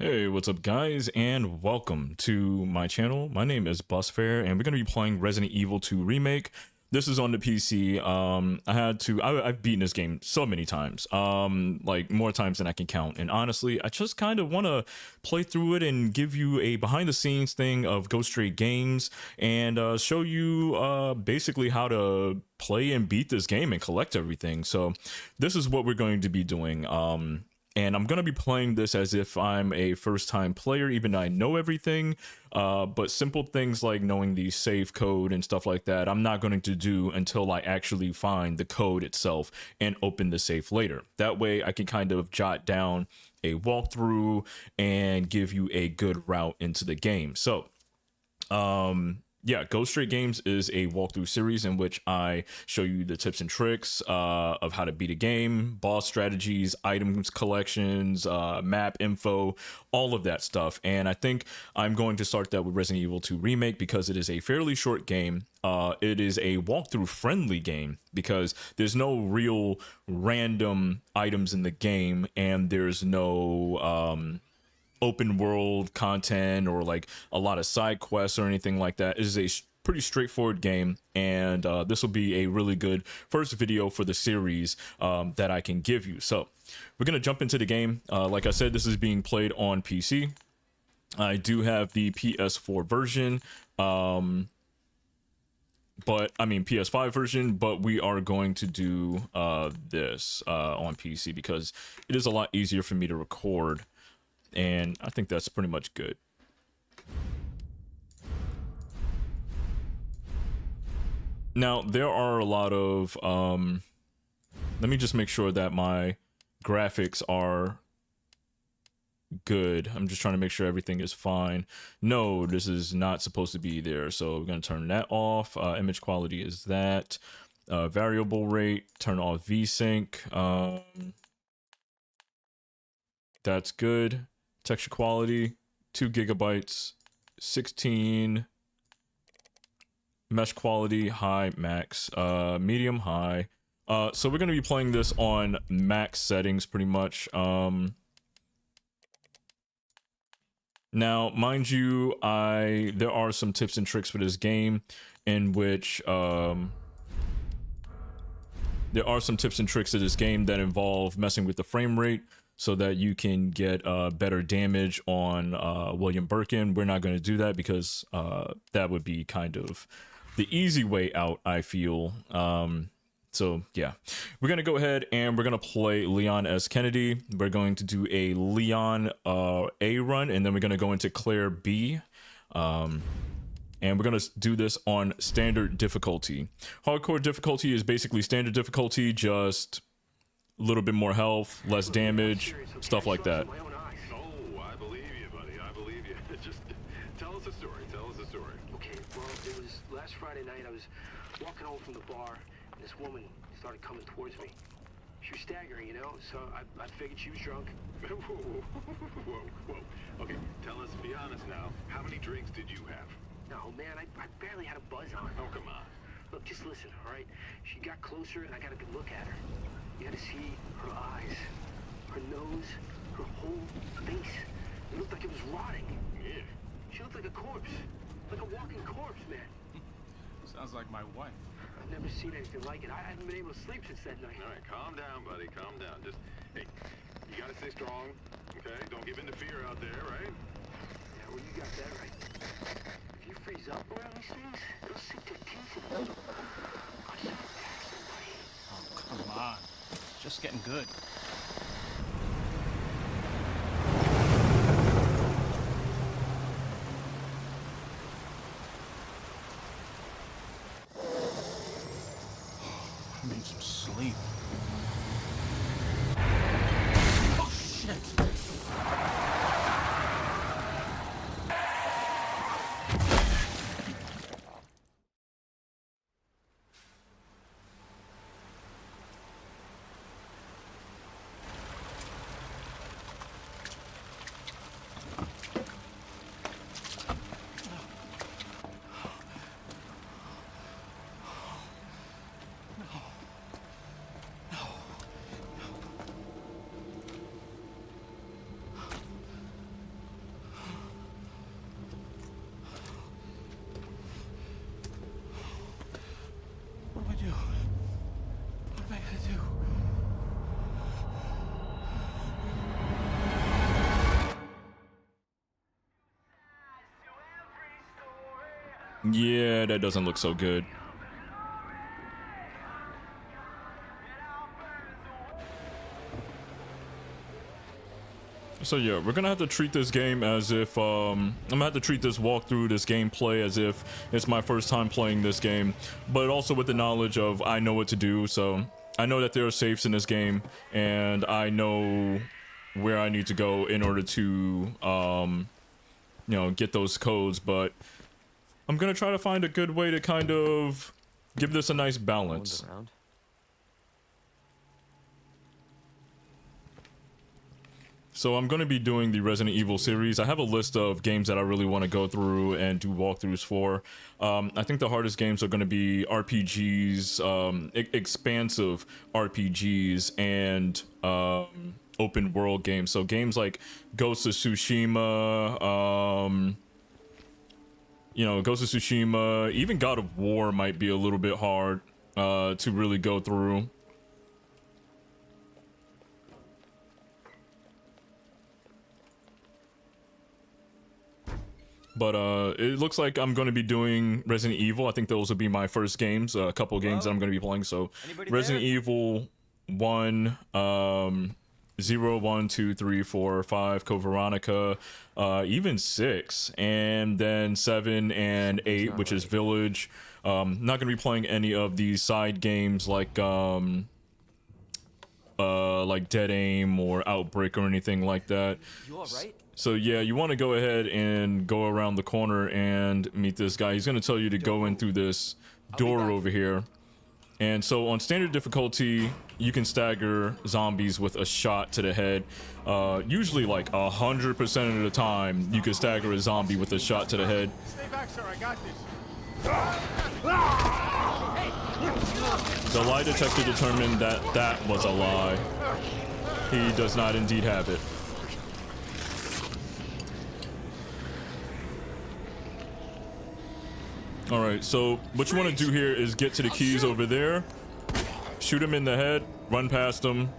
Hey, what's up guys, and welcome to my channel. My name is Busfair, and we're going to be playing Resident Evil 2 Remake. This is on the PC. I've beaten this game so many times, like more times than I can count. And honestly, I just kind of want to play through it and give you a behind the scenes thing of Go Straight Games and show you basically how to play and beat this game and collect everything. So this is what we're going to be doing. And I'm going to be playing this as if I'm a first-time player, even though I know everything. But simple things like knowing the save code and stuff like that, I'm not going to do until I actually find the code itself and open the safe later. That way I can kind of jot down a walkthrough and give you a good route into the game. So, yeah, Go Straight Games is a walkthrough series in which I show you the tips and tricks of how to beat a game, boss strategies, items collections, map info, all of that stuff. And I think I'm going to start that with Resident Evil 2 Remake because it is a fairly short game. It is a walkthrough friendly game because there's no real random items in the game, and there's no open world content or like a lot of side quests or anything like that. It is a pretty straightforward game, and this will be a really good first video for the series that I can give you. So we're gonna jump into the game. Like I said, this is being played on PC. I do have the PS4 version, but I mean PS5 version, but we are going to do this on PC because it is a lot easier for me to record. And I think that's pretty much good. Now, there are a lot of, let me just make sure that my graphics are good. I'm just trying to make sure everything is fine. No, this is not supposed to be there. So we're going to turn that off. Image quality is that. Variable rate, turn off VSync. That's good. Texture quality, 2 gigabytes, 16. Mesh quality, high, max, medium, high. So we're going to be playing this on max settings pretty much. Now, mind you, there are some tips and tricks for this game in which there are some tips and tricks to this game that involve messing with the frame rate, so that you can get better damage on William Birkin. We're not going to do that because that would be kind of the easy way out, I feel. So yeah, we're going to go ahead and we're going to play Leon S. Kennedy. We're going to do a Leon A run, and then we're going to go into Claire B. And we're going to do this on standard difficulty. Hardcore difficulty is basically standard difficulty, just a little bit more health, less damage, stuff like that. Oh, I believe you, buddy. I believe you. Just tell us a story. Tell us a story. Okay, well, it was last Friday night. I was walking home from the bar, and this woman started coming towards me. She was staggering, you know, so I figured she was drunk. Whoa. Okay, tell us, be honest now. How many drinks did you have? No, man, I barely had a buzz on. Oh, come on. Look, just listen, all right? She got closer, and I got a good look at her. You had to see her eyes, her nose, her whole face. It looked like it was rotting. Yeah. She looked like a corpse. Like a walking corpse, man. Sounds like my wife. I've never seen anything like it. I haven't been able to sleep since that night. All right, calm down, buddy. Calm down. Just, hey, you gotta stay strong, okay? Don't give in to fear out there, right? Yeah, well, you got that right. If you freeze up around these things, they'll sink their teeth in you. I saw somebody. Oh, come on. It's just getting good. I need some sleep. Oh, shit. Yeah, that doesn't look so good. So yeah, we're gonna have to treat this game as if I'm gonna have to treat this walkthrough, this gameplay, as if it's my first time playing this game, but also with the knowledge of I know what to do. So I know that there are safes in this game, and I know where I need to go in order to you know, get those codes. But I'm gonna try to find a good way to kind of give this a nice balance. So I'm going to be doing the Resident Evil series. I have a list of games that I really want to go through and do walkthroughs for. I think the hardest games are going to be RPGs, expansive RPGs, and open world games. So games like Ghost of Tsushima, you know, Ghost of Tsushima, even God of War might be a little bit hard to really go through. But it looks like I'm going to be doing Resident Evil. I think those will be my first games, a couple games that I'm going to be playing. So Resident Evil 1, 0, 1, 2, 3, 4, 5, Code Veronica, even 6, and then 7 and 8, which is Village. Not going to be playing any of these side games like Dead Aim or Outbreak or anything like that. You all right? So yeah, you want to go ahead and go around the corner and meet this guy. He's going to tell you to go in through this door over here. And so on standard difficulty, you can stagger zombies with a shot to the head. Usually like 100% of the time, you can stagger a zombie with a shot to the head. Stay back, sir. I got this. The lie detector determined that that was a lie. He does not indeed have it. Alright, so what you want to do here is get to the keys over there, shoot him in the head, run past him.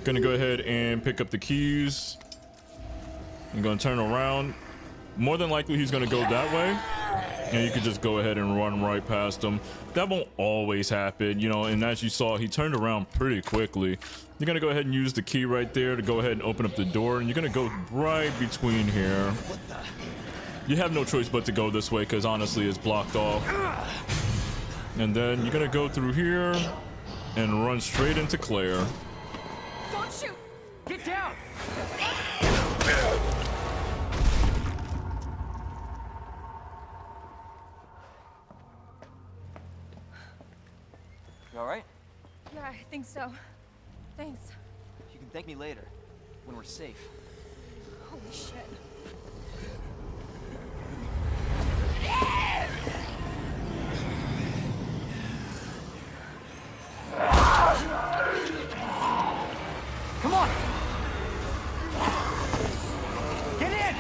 Gonna go ahead and pick up the keys. I'm gonna turn around. More than likely he's gonna go that way, and you can just go ahead and run right past him. That won't always happen, you know, and as you saw, he turned around pretty quickly. You're gonna go ahead and use the key right there to go ahead and open up the door, and you're gonna go right between here. You have no choice but to go this way because honestly it's blocked off. And then you're gonna go through here and run straight into Claire. Don't shoot! Get down! You all right? Yeah, I think so. Thanks. You can thank me later, when we're safe. Holy shit. Come on! Get in!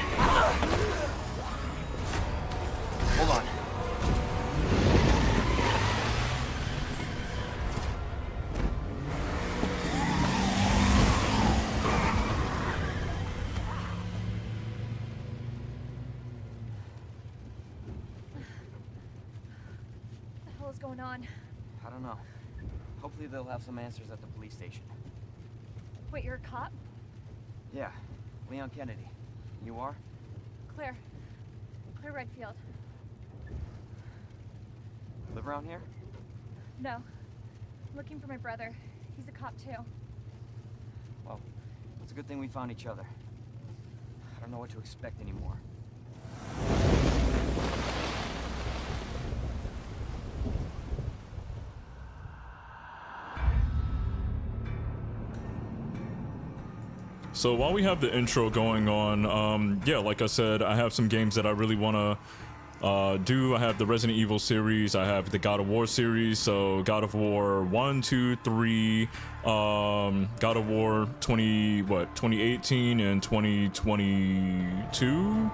Hold on. What the hell is going on? I don't know. Hopefully they'll have some answers at the police station. Wait, you're a cop? Yeah, Leon Kennedy. You are? Claire. Claire Redfield. Live around here? No. I'm looking for my brother. He's a cop too. Well, it's a good thing we found each other. I don't know what to expect anymore. So while we have the intro going on, yeah, like I said, I have some games that I really want to do. I have the Resident Evil series, I have the God of War series, so God of War 1, 2, 3, God of War 2018 and 2022.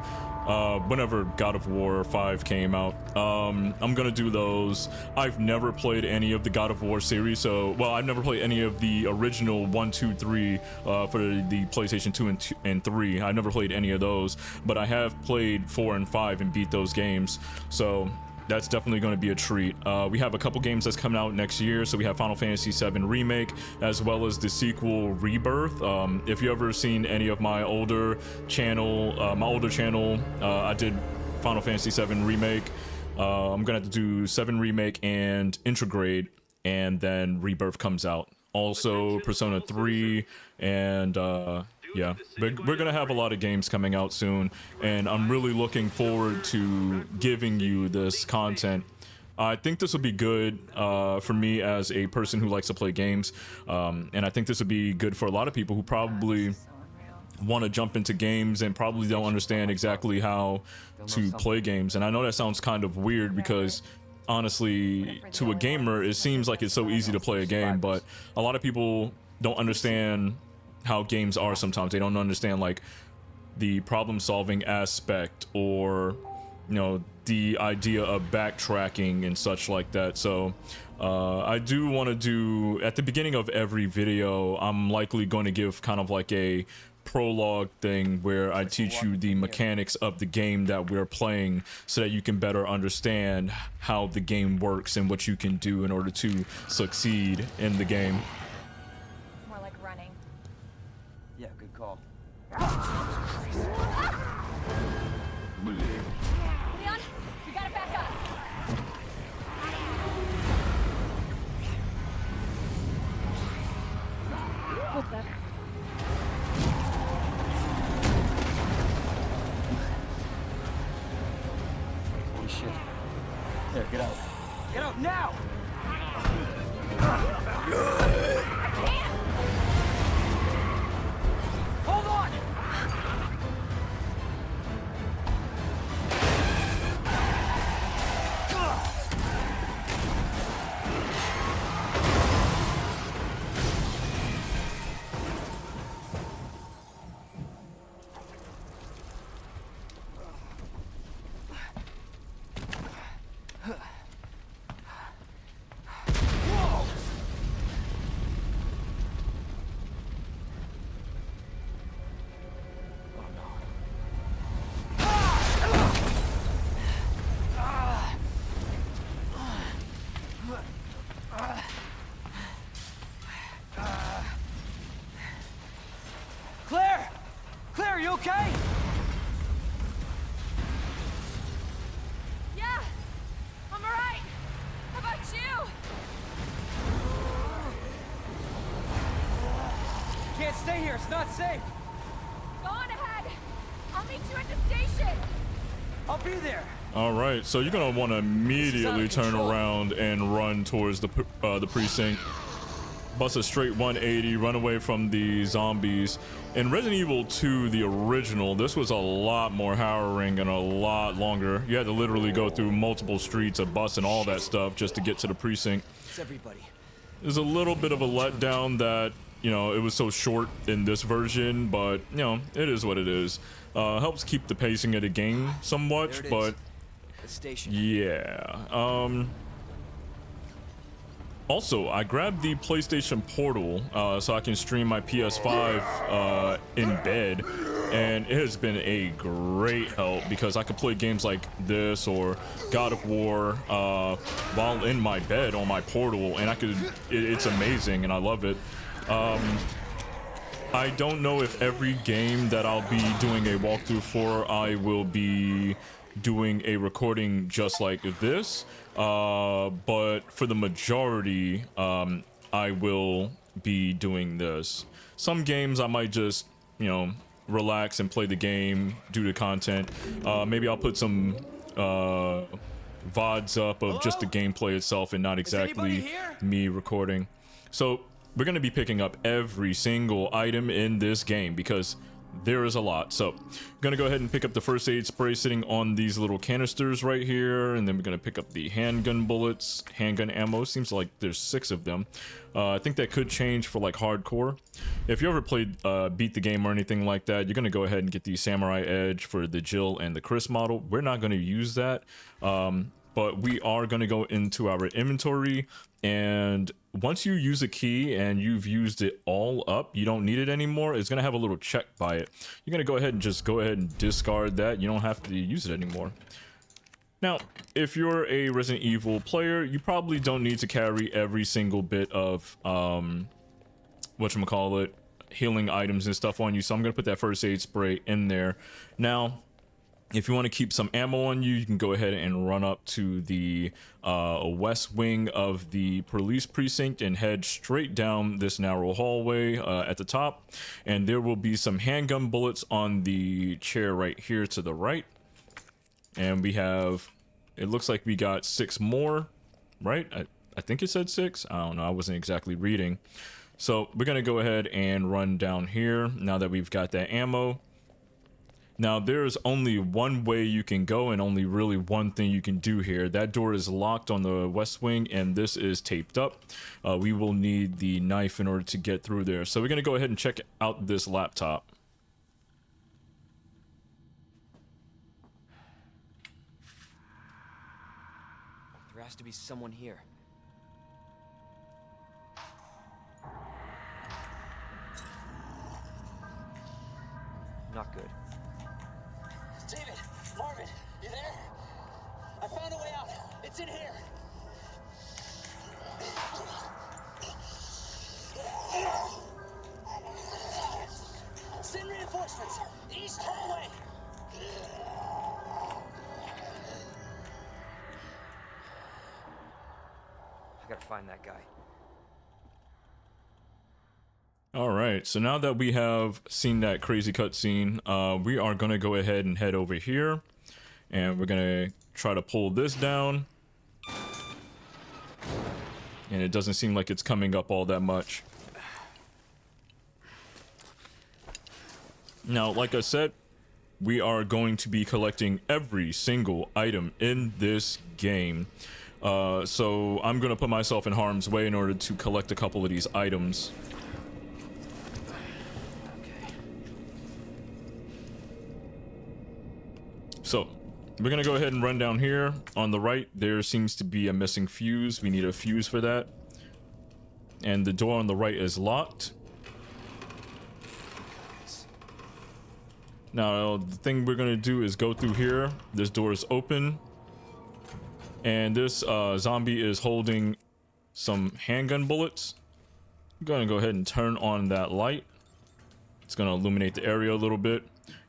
Whenever God of War 5 came out, I'm gonna do those. I've never played any of the God of War series, so I've never played any of the original 1, 2, 3 for the PlayStation 2 and 3. I've never played any of those, but I have played 4 and 5 and beat those games, so that's definitely going to be a treat. We have a couple games that's coming out next year. So we have Final Fantasy VII Remake, as well as the sequel Rebirth. If you ever seen any of my older channel, I did Final Fantasy VII Remake. I'm gonna have to do 7 Remake and Intrograde, and then Rebirth comes out. Also Persona 3 and yeah, we're gonna have a lot of games coming out soon, and I'm really looking forward to giving you this content. I think this will be good for me as a person who likes to play games, and I think this would be good for a lot of people who probably want to jump into games and probably don't understand exactly how to play games. And I know that sounds kind of weird because honestly, to a gamer, it seems like it's so easy to play a game, but a lot of people don't understand how games are sometimes. They don't understand like the problem solving aspect, or the idea of backtracking and such like that. So I do want to do, at the beginning of every video, I'm likely going to give kind of like a prologue thing where I teach you the mechanics of the game that we're playing, so that you can better understand how the game works and what you can do in order to succeed in the game. More like running. Yeah, good call. Leon, you gotta back up. What's that? Holy shit. There, get out. Get out now! Hold on! Claire! Claire, are you okay? Yeah, I'm alright. How about you? Can't stay here, it's not safe. Go on ahead. I'll meet you at the station. I'll be there. All right, so you're gonna want to immediately turn around and run towards the precinct. Bust a straight 180, run away from the zombies. In Resident Evil 2, the original, this was a lot more harrowing and a lot longer. You had to literally go through multiple streets, a bus, and all that stuff just to get to the precinct. It's everybody. There's a little bit of a letdown that, it was so short in this version, but, it is what it is. Helps keep the pacing of the game somewhat, but The station. yeah. Also, I grabbed the PlayStation Portal so I can stream my PS5 in bed, and it has been a great help because I could play games like this or God of War while in my bed on my Portal, and it's amazing and I love it. I don't know if every game that I'll be doing a walkthrough for, I will be doing a recording just like this, but for the majority, I will be doing this. Some games I might just, relax and play the game, do the content. Maybe I'll put some VODs up of just the gameplay itself and not exactly me recording. So we're going to be picking up every single item in this game because there is a lot. So I'm gonna go ahead and pick up the first aid spray sitting on these little canisters right here, and then we're gonna pick up the handgun bullets, handgun ammo. Seems like there's 6 of them. I think that could change for like hardcore. If you ever played beat the game or anything like that, you're gonna go ahead and get the samurai edge for the Jill and the Chris model. We're not gonna use that, but we are gonna go into our inventory, and once you use a key and you've used it all up, you don't need it anymore. It's gonna have a little check by it. You're gonna go ahead and discard that. You don't have to use it anymore. Now, if you're a Resident Evil player, you probably don't need to carry every single bit of whatchamacallit, healing items and stuff on you. So I'm gonna put that first aid spray in there. Now, if you want to keep some ammo on you, you can go ahead and run up to the west wing of the police precinct and head straight down this narrow hallway at the top. And there will be some handgun bullets on the chair right here to the right. And we have, it looks like we got 6 more, right? I think it said 6. I don't know. I wasn't exactly reading. So we're going to go ahead and run down here now that we've got that ammo. Now, there's only one way you can go and only really one thing you can do here. That door is locked on the west wing, and this is taped up. We will need the knife in order to get through there. So we're going to go ahead and check out this laptop. There has to be someone here. Not good. David, Marvin, you there? I found a way out. It's in here. Send reinforcements. East, turn away. I gotta find that guy. All right, so now that we have seen that crazy cutscene, we are gonna go ahead and head over here, and we're gonna try to pull this down. And it doesn't seem like it's coming up all that much. Now, like I said, we are going to be collecting every single item in this game. So I'm gonna put myself in harm's way in order to collect a couple of these items. So, we're gonna go ahead and run down here. On the right, there seems to be a missing fuse. We need a fuse for that. And the door on the right is locked. Now, the thing we're gonna do is go through here. This door is open. And this zombie is holding some handgun bullets. I'm gonna go ahead and turn on that light. It's gonna illuminate the area a little bit.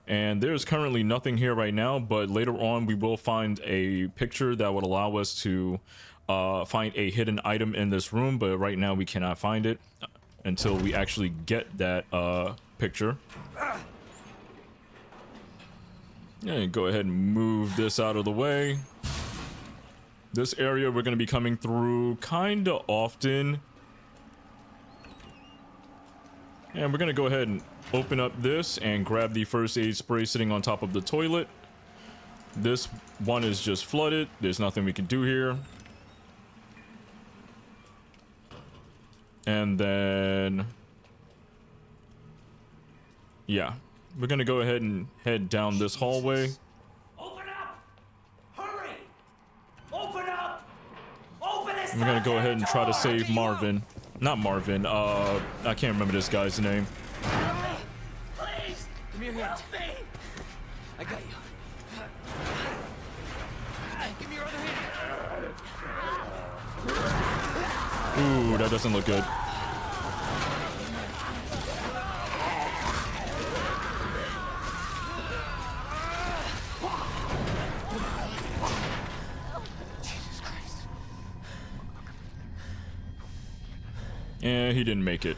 And there's currently nothing here right now, but later on we will find a picture that would allow us to find a hidden item in this room, but right now we cannot find it until we actually get that picture. And go ahead and move this out of the way. This area we're going to be coming through kind of often. And we're going to go ahead and open up this and grab the first aid spray sitting on top of the toilet. This one is just flooded. There's nothing we can do here. And then, yeah, we're going to go ahead and head down this hallway. Open up! Hurry! Open up! Open this! We're going to go ahead and try to save Marvin. Not Marvin, I can't remember this guy's name. Please! Give me your hand. Help me! I got you. Give me your other hand. Ooh, that doesn't look good. Yeah, he didn't make it.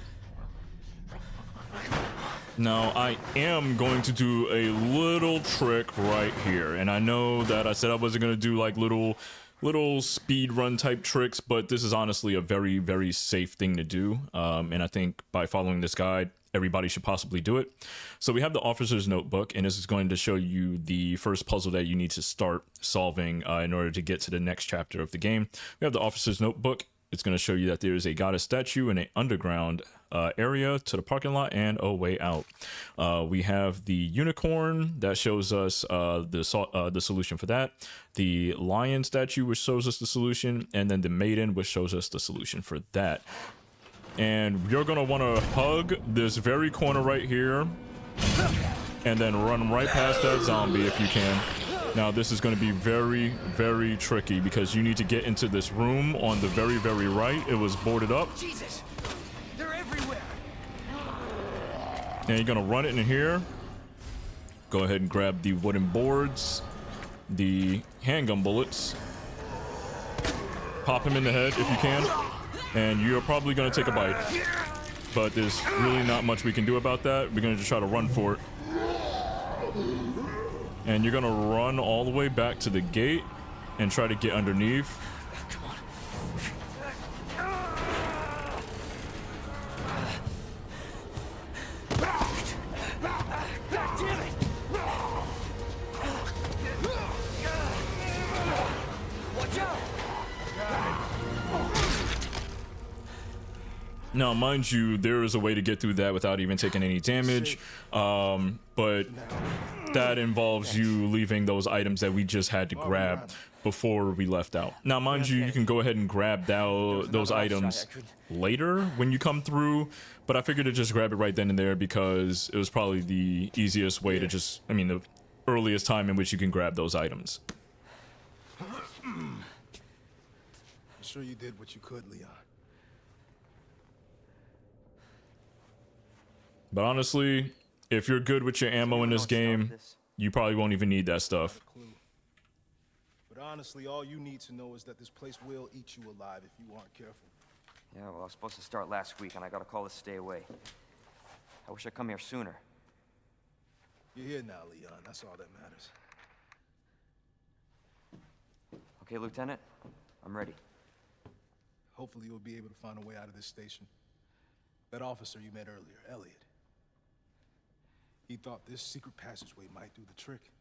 Now, I am going to do a little trick right here. And I know that I said I wasn't going to do like little speed run type tricks, but this is honestly a very, very safe thing to do. And I think by following this guide, everybody should possibly do it. So we have the officer's notebook, and this is going to show you the first puzzle that you need to start solving in order to get to the next chapter of the game. We have the officer's notebook. It's going to show you that there is a goddess statue in an underground area to the parking lot and a way out. We have the unicorn that shows us the solution for that. The lion statue, which shows us the solution, and then the maiden, which shows us the solution for that. And you're going to want to hug this very corner right here and then run right past that zombie if you can. Now, this is going to be very, very tricky because you need to get into this room on the very, very right. It was boarded up. Jesus! They're everywhere! And you're going to run it in here. Go ahead and grab the wooden boards, the handgun bullets. Pop him in the head if you can. And you're probably going to take a bite. But there's really not much we can do about that. We're going to just try to run for it. And you're gonna run all the way back to the gate and try to get underneath. Come on. God damn it! Watch out! Now, mind you, there is a way to get through that without even taking any damage. But that involves you leaving those items that we just had to grab before we left out. Now, mind you, you can go ahead and grab those items later when you come through, but I figured to just grab it right then and there because it was probably the easiest way to just, the earliest time in which you can grab those items. I'm sure you did what you could, Leon. But honestly, if you're good with your ammo in this game, you probably won't even need that stuff. But honestly, all you need to know is that this place will eat you alive if you aren't careful. Yeah, well, I was supposed to start last week, and I got a call to stay away. I wish I'd come here sooner. You're here now, Leon. That's all that matters. Okay, Lieutenant, I'm ready. Hopefully you'll be able to find a way out of this station. That officer you met earlier, Elliot. He thought this secret passageway might do the trick.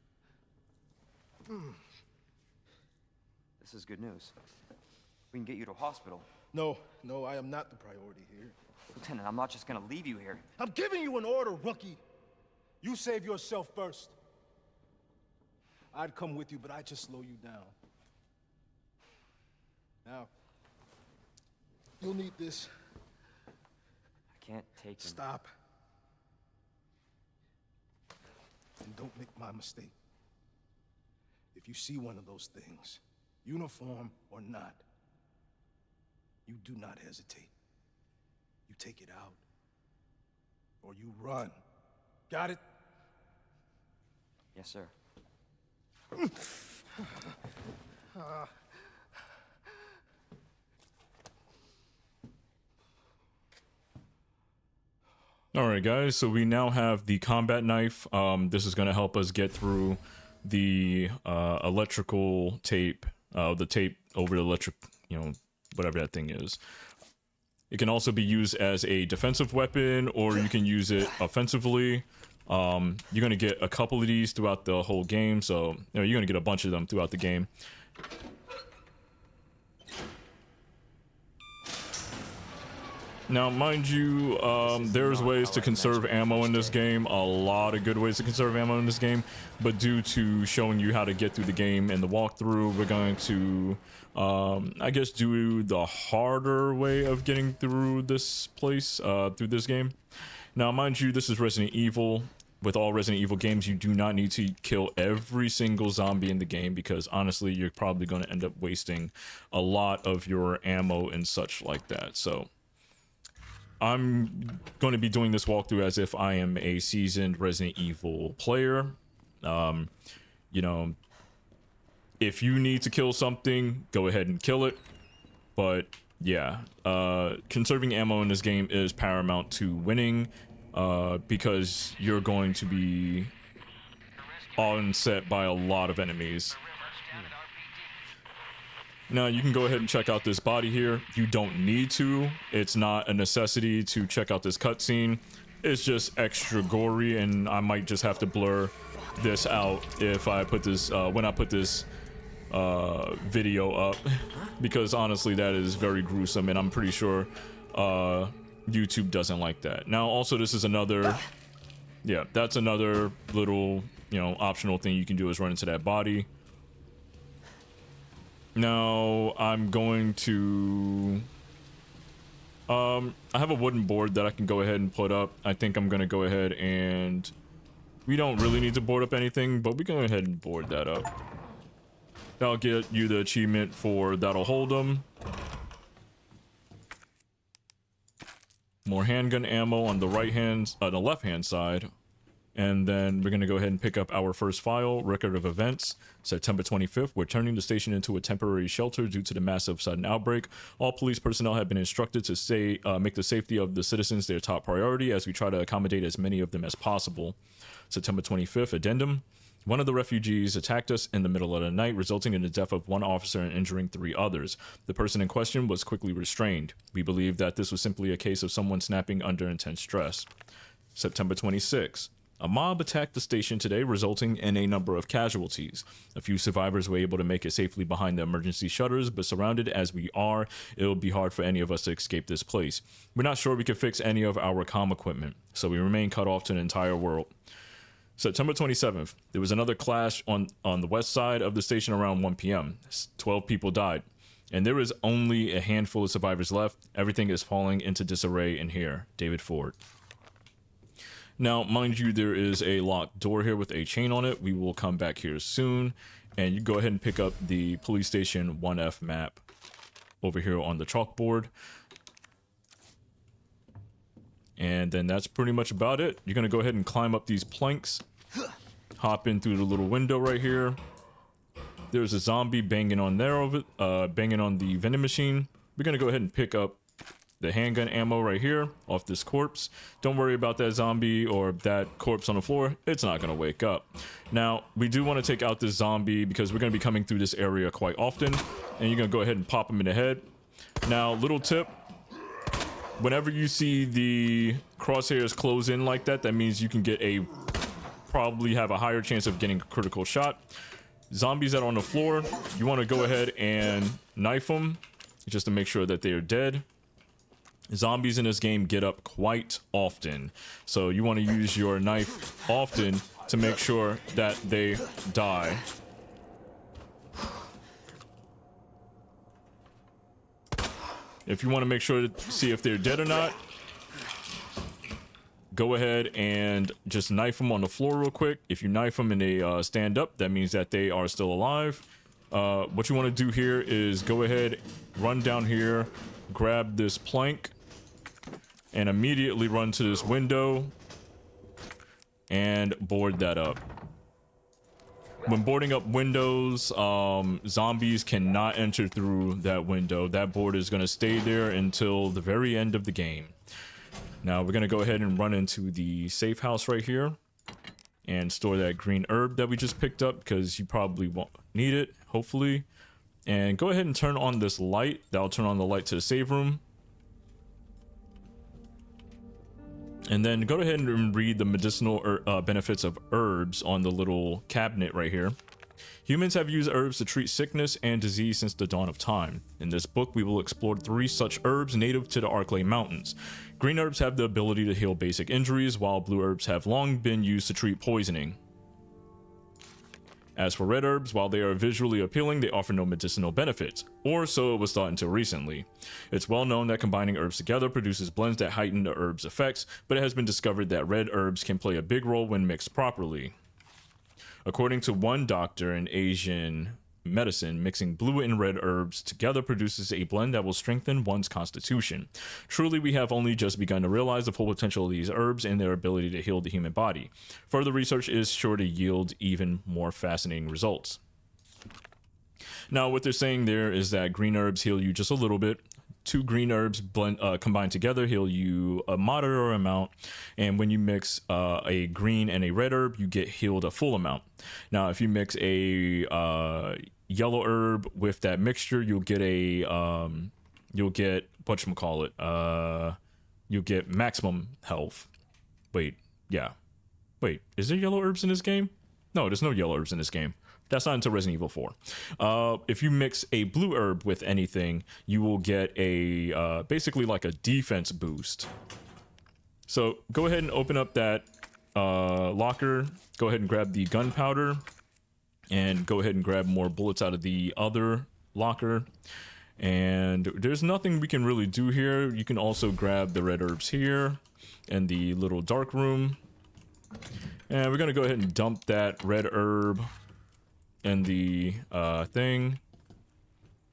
This is good news. We can get you to a hospital. No, I am not the priority here. Lieutenant, I'm not just gonna leave you here. I'm giving you an order, rookie. You save yourself first. I'd come with you, but I'd just slow you down. Now, you'll need this. I can't take him. Stop. And don't make my mistake. If you see one of those things, uniform or not, you do not hesitate. You take it out, or you run. Got it? Yes, sir. All right, guys, so we now have the combat knife. This is going to help us get through the electrical tape, the tape over the electric, whatever that thing is. It can also be used as a defensive weapon, or you can use it offensively. You're going to get a couple of these throughout the whole game, so you're going to get a bunch of them throughout the game. Now, mind you, there's ways to conserve ammo in this game, a lot of good ways to conserve ammo in this game, but due to showing you how to get through the game in the walkthrough, we're going to, I guess, do the harder way of getting through this place, through this game. Now, mind you, this is Resident Evil. With all Resident Evil games, you do not need to kill every single zombie in the game because, honestly, you're probably going to end up wasting a lot of your ammo and such like that, so I'm going to be doing this walkthrough as if I am a seasoned Resident Evil player. If you need to kill something, go ahead and kill it. But yeah, conserving ammo in this game is paramount to winning, because you're going to be onset by a lot of enemies. Now, you can go ahead and check out this body here. You don't need to. It's not a necessity to check out this cutscene. it's just extra gory, and I might just have to blur this out if I put this when I put this video up, because honestly that is very gruesome, and I'm pretty sure YouTube doesn't like that. Now also, this is another, yeah, that's another little, you know, optional thing you can do, is run into that body. Now I'm going to I have a wooden board that I can go ahead and put up. I think I'm gonna go ahead and, we don't really need to board up anything, but we can go ahead and board that up. That'll get you the achievement for That'll Hold 'em. More handgun ammo on the the left hand side. And then we're gonna go ahead and pick up our first file, record of events, September 25th. We're turning the station into a temporary shelter due to the massive sudden outbreak. All police personnel have been instructed to make the safety of the citizens their top priority as we try to accommodate as many of them as possible. September 25th, addendum. One of the refugees attacked us in the middle of the night, resulting in the death of one officer and injuring 3 others. The person in question was quickly restrained. We believe that this was simply a case of someone snapping under intense stress. September 26th. A mob attacked the station today, resulting in a number of casualties. A few survivors were able to make it safely behind the emergency shutters, but surrounded as we are, it'll be hard for any of us to escape this place. We're not sure we can fix any of our comm equipment, so we remain cut off to the entire world. September 27th, there was another clash on the west side of the station around 1 p.m. 12 people died, and there is only a handful of survivors left. Everything is falling into disarray in here. David Ford. Now, mind you, there is a locked door here with a chain on it. We will come back here soon, and you go ahead and pick up the police station 1F map over here on the chalkboard. And then that's pretty much about it. You're gonna go ahead and climb up these planks, hop in through the little window right here. There's a zombie banging on banging on the vending machine. We're gonna go ahead and pick up the handgun ammo right here off this corpse. Don't worry about that zombie or that corpse on the floor. It's not gonna wake up. Now, we do want to take out this zombie because we're gonna be coming through this area quite often, and you're gonna go ahead and pop him in the head. Now, little tip. Whenever you see the crosshairs close in like that, that means you can get probably have a higher chance of getting a critical shot. Zombies that are on the floor, you want to go ahead and knife them just to make sure that they are dead. Zombies in this game get up quite often, so you want to use your knife often to make sure that they die. If you want to make sure to see if they're dead or not, go ahead and just knife them on the floor real quick. If you knife them and they stand up, that means that they are still alive. What you want to do here is go ahead, run down here, grab this plank, and immediately run to this window and board that up. When boarding up windows, zombies cannot enter through that window. That board is going to stay there until the very end of the game. Now we're going to go ahead and run into the safe house right here and store that green herb that we just picked up, because you probably won't need it, hopefully. And go ahead and turn on this light. That'll turn on the light to the save room. And then go ahead and read the medicinal benefits of herbs on the little cabinet right here. Humans have used herbs to treat sickness and disease since the dawn of time. In this book, we will explore 3 such herbs native to the Arklay Mountains. Green herbs have the ability to heal basic injuries, while blue herbs have long been used to treat poisoning. As for red herbs, while they are visually appealing, they offer no medicinal benefits, or so it was thought until recently. It's well known that combining herbs together produces blends that heighten the herb's effects, but it has been discovered that red herbs can play a big role when mixed properly. According to one doctor in Asian medicine, mixing blue and red herbs together produces a blend that will strengthen one's constitution. Truly, we have only just begun to realize the full potential of these herbs and their ability to heal the human body. Further research is sure to yield even more fascinating results. Now, what they're saying there is that green herbs heal you just a little bit. 2 green herbs combined together heal you a moderate amount, and when you mix a green and a red herb, you get healed a full amount. Now, if you mix a yellow herb with that mixture, you'll get you'll get maximum health. Wait, yeah. Wait, is there yellow herbs in this game? No, there's no yellow herbs in this game. That's not until Resident Evil 4. If you mix a blue herb with anything, you will get a basically like a defense boost. So go ahead and open up that locker. Go ahead and grab the gunpowder, and go ahead and grab more bullets out of the other locker. And there's nothing we can really do here. You can also grab the red herbs here and the little dark room. And we're gonna go ahead and dump that red herb in the thing.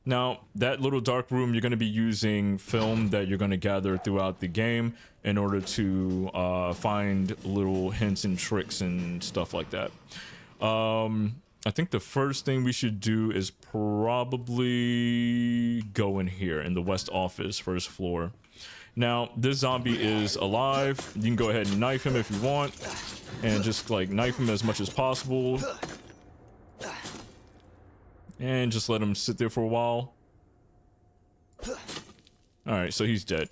Now, that little dark room, you're going to be using film that you're going to gather throughout the game in order to find little hints and tricks and stuff like that. I think the first thing we should do is probably go in here in the west office, first floor. Now, this zombie is alive. You can go ahead and knife him if you want, and just like knife him as much as possible. And just let him sit there for a while. Alright, so he's dead.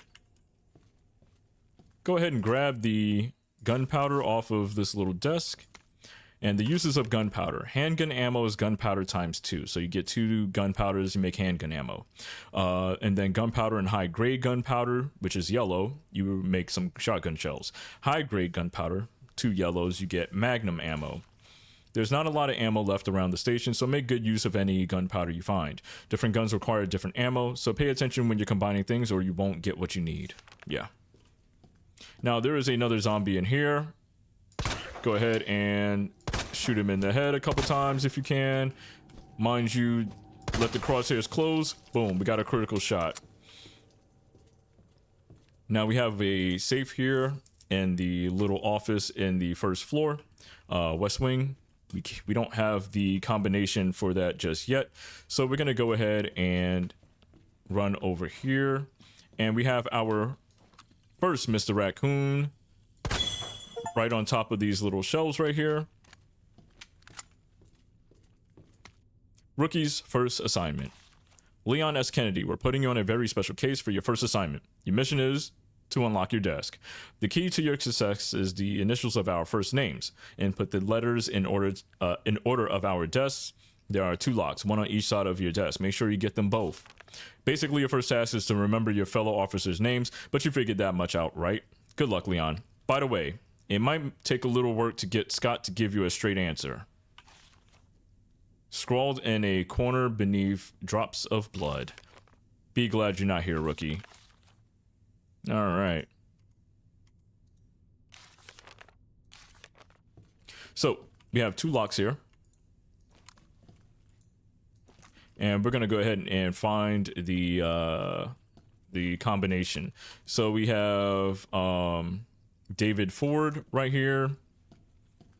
Go ahead and grab the gunpowder off of this little desk. And the uses of gunpowder. Handgun ammo is gunpowder times 2. So you get 2 gunpowders, you make handgun ammo. And then gunpowder and high grade gunpowder, which is yellow, you make some shotgun shells. High grade gunpowder, 2 yellows, you get magnum ammo. There's not a lot of ammo left around the station, so make good use of any gunpowder you find. Different guns require different ammo, so pay attention when you're combining things or you won't get what you need. Yeah. Now, there is another zombie in here. Go ahead and shoot him in the head a couple times if you can. Mind you, let the crosshairs close. Boom, we got a critical shot. Now we have a safe here in the little office in the first floor, west wing. We don't have the combination for that just yet. So we're going to go ahead and run over here. And we have our first Mr. Raccoon right on top of these little shelves right here. Rookie's first assignment. Leon S. Kennedy, we're putting you on a very special case for your first assignment. Your mission is to unlock your desk. The key to your success is the initials of our first names. Input the letters in order of our desks. There are 2 locks, one on each side of your desk. Make sure you get them both. Basically, your first task is to remember your fellow officers' names, but you figured that much out, right? Good luck, Leon. By the way, it might take a little work to get Scott to give you a straight answer. Scrawled in a corner beneath drops of blood. Be glad you're not here, rookie. All right. So we have 2 locks here. And we're going to go ahead and find the combination. So we have David Ford right here.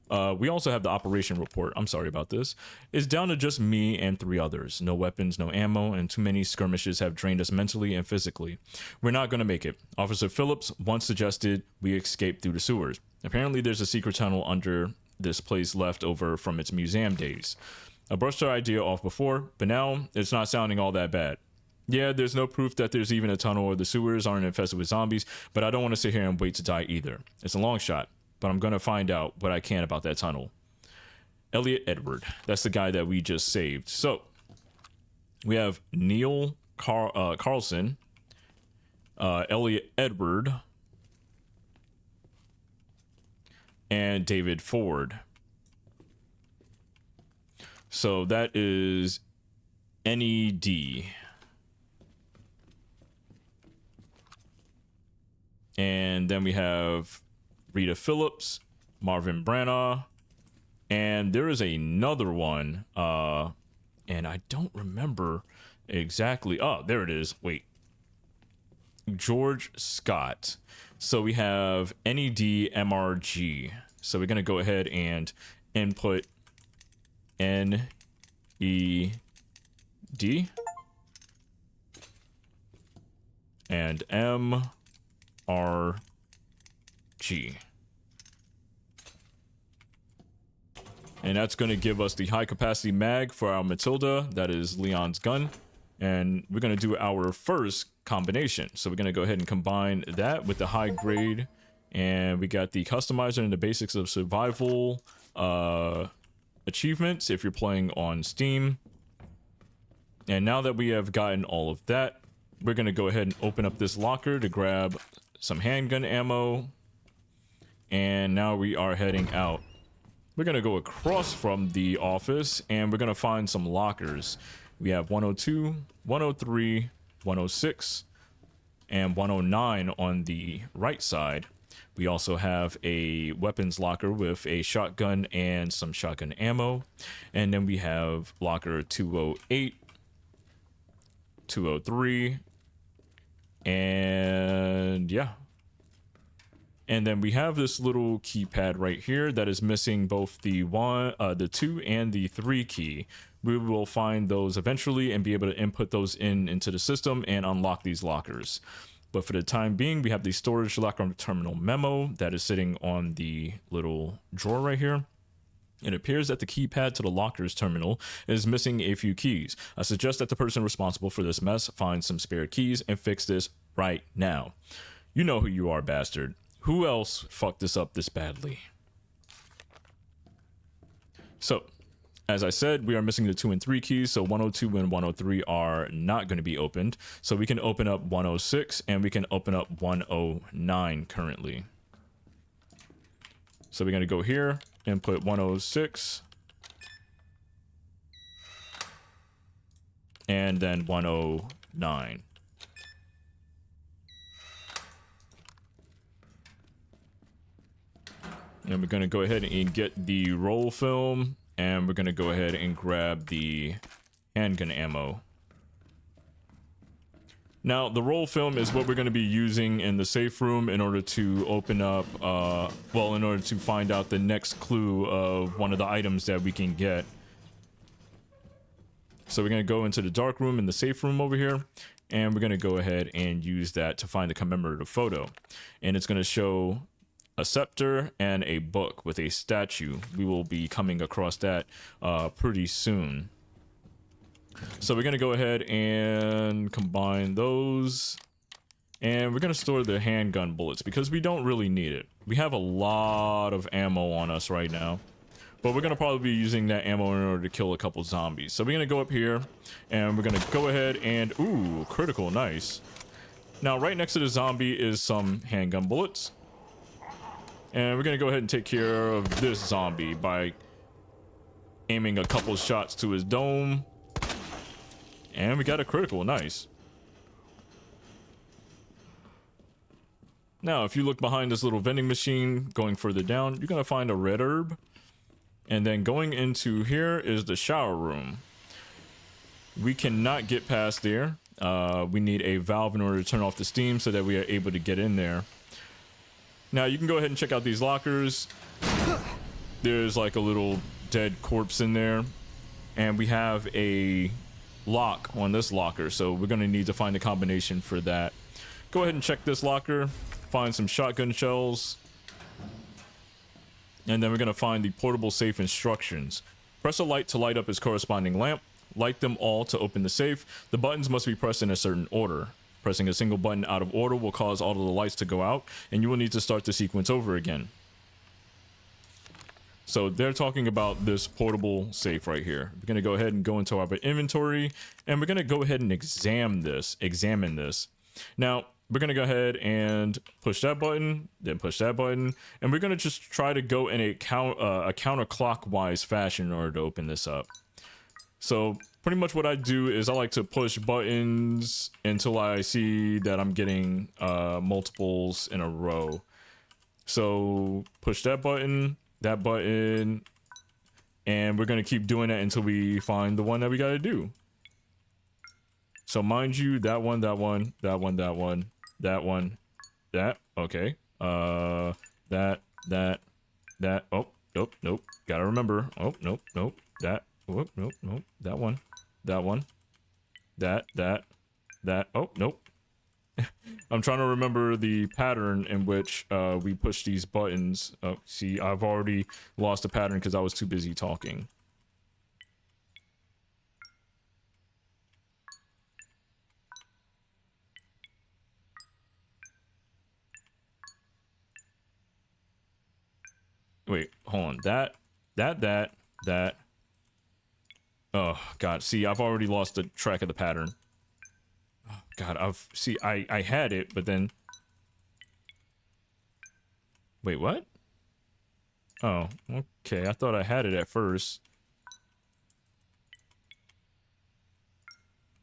We also have the operation report. I'm sorry about this. It's down to just me and 3 others. No weapons, no ammo, and too many skirmishes have drained us mentally and physically. We're not going to make it. Officer Phillips once suggested we escape through the sewers. Apparently there's a secret tunnel under this place left over from its museum days. I brushed our idea off before, but now it's not sounding all that bad. Yeah, there's no proof that there's even a tunnel or the sewers aren't infested with zombies, but I don't want to sit here and wait to die either. It's a long shot, but I'm going to find out what I can about that tunnel. Elliot Edward. That's the guy that we just saved. So, we have Neil Carlson, Elliot Edward, and David Ford. So, that is NED. And then we have Rita Phillips, Marvin Branagh, and there is another one, and I don't remember exactly. Oh, there it is. Wait. George Scott. So we have NED-MRG. So we're going to go ahead and input NED and MRG. And that's going to give us the high capacity mag for our Matilda. That is Leon's gun. And we're going to do our first combination. So we're going to go ahead and combine that with the high grade And we got the customizer and the basics of survival achievements if you're playing on Steam. And now that we have gotten all of that, we're going to go ahead and open up this locker to grab some handgun ammo. And now we are heading out. We're going to go across from the office and we're going to find some lockers. We have 102, 103, 106, and 109 on the right side. We also have a weapons locker with a shotgun and some shotgun ammo. And then we have locker 208, 203, and yeah. And then we have this little keypad right here that is missing both the 2 and the 3 key. We will find those eventually and be able to input those into the system and unlock these lockers. But for the time being, we have the storage locker terminal memo that is sitting on the little drawer right here. It appears that the keypad to the locker's terminal is missing a few keys. I suggest that the person responsible for this mess find some spare keys and fix this right now. You know who you are, bastard. Who else fucked this up this badly? So, as I said, we are missing the 2 and 3 keys, so 102 and 103 are not going to be opened. So we can open up 106 and we can open up 109 currently. So we're going to go here and put 106 and then 109. And we're going to go ahead and get the roll film, and we're going to go ahead and grab the handgun ammo. Now, the roll film is what we're going to be using in the safe room in order to open up, in order to find out the next clue of one of the items that we can get. So we're going to go into the dark room in the safe room over here, and we're going to go ahead and use that to find the commemorative photo. And it's going to show a scepter and a book with a statue. We will be coming across that pretty soon. So we're going to go ahead and combine those. And we're going to store the handgun bullets because we don't really need it. We have a lot of ammo on us right now. But we're going to probably be using that ammo in order to kill a couple zombies. So we're going to go up here and we're going to go ahead and... Ooh, critical, nice. Now, right next to the zombie is some handgun bullets. And we're going to go ahead and take care of this zombie by aiming a couple shots to his dome. And we got a critical, nice. Now, if you look behind this little vending machine, going further down, you're going to find a red herb. And then going into here is the shower room. We cannot get past there. We need a valve in order to turn off the steam so that we are able to get in there. Now, you can go ahead and check out these lockers. There's like a little dead corpse in there. And we have a lock on this locker, so we're going to need to find a combination for that. Go ahead and check this locker. Find some shotgun shells. And then we're going to find the portable safe instructions. Press a light to light up its corresponding lamp. Light them all to open the safe. The buttons must be pressed in a certain order. Pressing a single button out of order will cause all of the lights to go out, and you will need to start the sequence over again. So they're talking about this portable safe right here. We're going to go ahead and go into our inventory, and we're going to go ahead and examine this. Now, we're going to go ahead and push that button, then push that button, and we're going to just try to go in a counterclockwise fashion in order to open this up. So pretty much what I do is I like to push buttons until I see that I'm getting multiples in a row. So push that button, and we're going to keep doing that until we find the one that we got to do. So mind you, that one, okay. That, oh, nope, gotta remember. Oh, nope, that, oh, nope, that one, that, oh, nope. I'm trying to remember the pattern in which we push these buttons. Oh, see, I've already lost the pattern because I was too busy talking. Wait, hold on. That. Oh, God. See, I've already lost the track of the pattern. Oh, God, I had it, but then... Wait, what? Oh, okay. I thought I had it at first.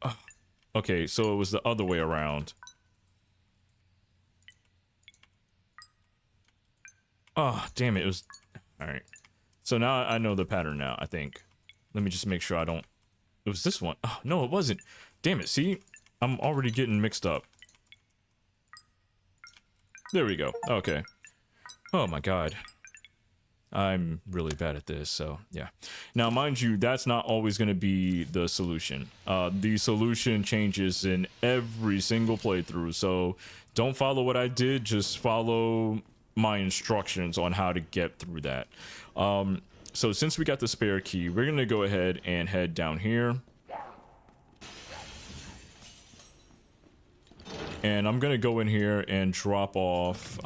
Oh, okay, so it was the other way around. Oh, damn it. It was... Alright. So now I know the pattern now, I think. Let me just make sure I don't... It was this one. Oh, no, it wasn't. Damn it, see? I'm already getting mixed up. There we go. Okay. Oh my god. I'm really bad at this, so yeah. Now, mind you, that's not always going to be the solution. The solution changes in every single playthrough, so don't follow what I did, just follow my instructions on how to get through that. So since we got the spare key, we're going to go ahead and head down here. And I'm going to go in here and drop off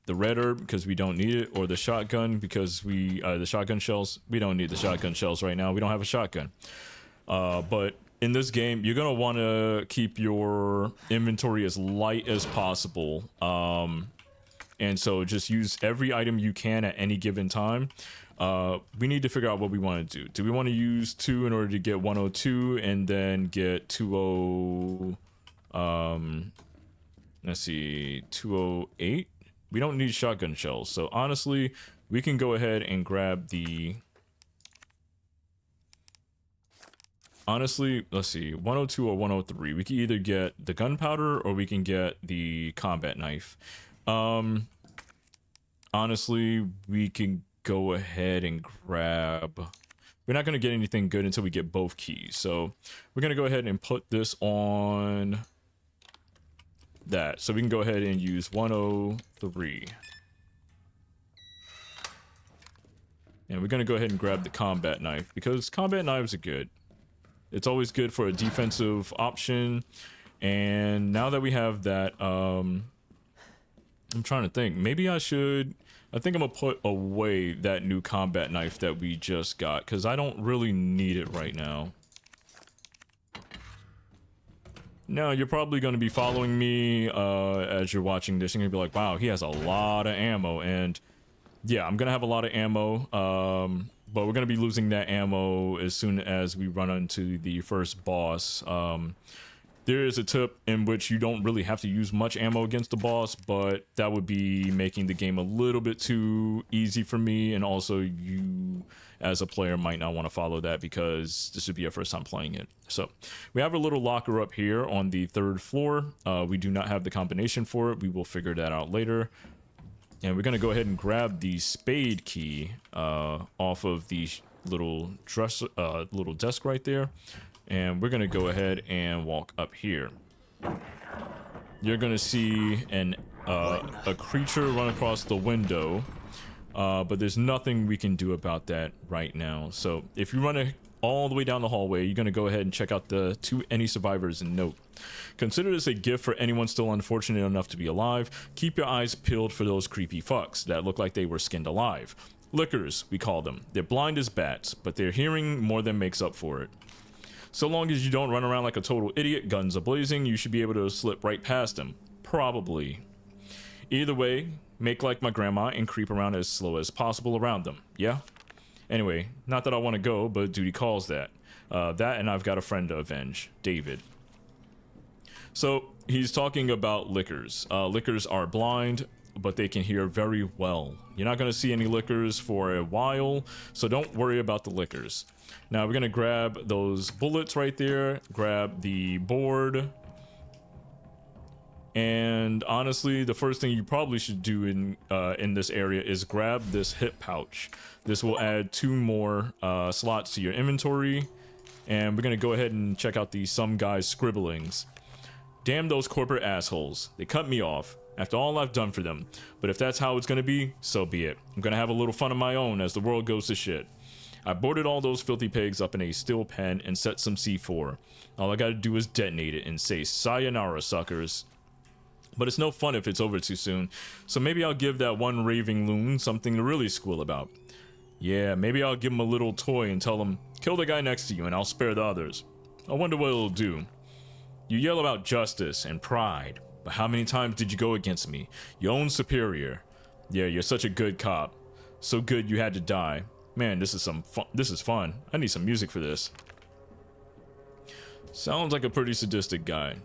the red herb because we don't need it, or the shotgun because the shotgun shells. We don't need the shotgun shells right now. We don't have a shotgun. But in this game, you're going to want to keep your inventory as light as possible. And so just use every item you can at any given time. We need to figure out what we want to do. Do we want to use 2 in order to get 102 and then get 20... let's see, 208? We don't need shotgun shells. So honestly, we can go ahead and grab the... Honestly, let's see, 102 or 103. We can either get the gunpowder or we can get the combat knife. Honestly, we can go ahead and grab... We're not going to get anything good until we get both keys. So we're going to go ahead and put this on that. So we can go ahead and use 103. And we're going to go ahead and grab the combat knife because combat knives are good. It's always good for a defensive option. And now that we have that, I'm trying to think. Maybe I should... I think I'm going to put away that new combat knife that we just got, because I don't really need it right now. Now, you're probably going to be following me as you're watching this, and you're going to be like, wow, he has a lot of ammo. And yeah, I'm going to have a lot of ammo, but we're going to be losing that ammo as soon as we run into the first boss. There is a tip in which you don't really have to use much ammo against the boss, but that would be making the game a little bit too easy for me, and also you as a player might not want to follow that because this would be your first time playing it. So we have a little locker up here on the 3rd floor. We do not have the combination for it. We will figure that out later. And we're going to go ahead and grab the spade key off of the little desk right there. And we're going to go ahead and walk up here. You're going to see a creature run across the window, but there's nothing we can do about that right now. So if you run all the way down the hallway, you're going to go ahead and check out the any survivors and note. Consider this a gift for anyone still unfortunate enough to be alive. Keep your eyes peeled for those creepy fucks that look like they were skinned alive. Lickers, we call them. They're blind as bats, but their hearing more than makes up for it. So long as you don't run around like a total idiot, guns a-blazing, you should be able to slip right past them. Probably. Either way, make like my grandma and creep around as slow as possible around them, yeah? Anyway, not that I want to go, but duty calls that. That and I've got a friend to avenge, David. So, he's talking about lickers. Lickers are blind, but they can hear very well. You're not going to see any lickers for a while, so don't worry about the lickers. Now we're going to grab those bullets right there, grab the board, and honestly, the first thing you probably should do in this area is grab this hip pouch. This will add 2 more slots to your inventory, and we're going to go ahead and check out the some guy's scribblings. Damn those corporate assholes. They cut me off after all I've done for them. But if that's how it's going to be, so be it. I'm going to have a little fun of my own as the world goes to shit. I boarded all those filthy pigs up in a steel pen and set some C4. All I gotta do is detonate it and say sayonara, suckers. But it's no fun if it's over too soon. So maybe I'll give that one raving loon something to really squeal about. Yeah, maybe I'll give him a little toy and tell him, kill the guy next to you and I'll spare the others. I wonder what it'll do. You yell about justice and pride, but how many times did you go against me? Your own superior. Yeah, you're such a good cop. So good you had to die. Man, this is some fun. This is fun. I need some music for this. Sounds like a pretty sadistic guy.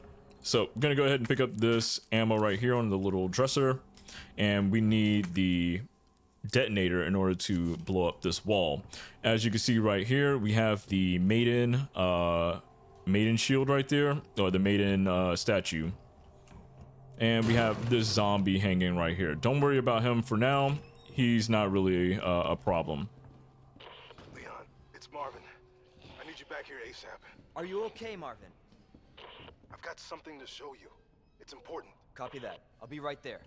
So I'm gonna go ahead and pick up this ammo right here on the little dresser, and we need the detonator in order to blow up this wall. As you can see right here, we have the maiden shield right there, or the maiden statue, and we have this zombie hanging right here. Don't worry about him for now. He's not really a problem. Leon, it's Marvin. I need you back here ASAP. Are you okay, Marvin? I've got something to show you. It's important. Copy that. I'll be right there.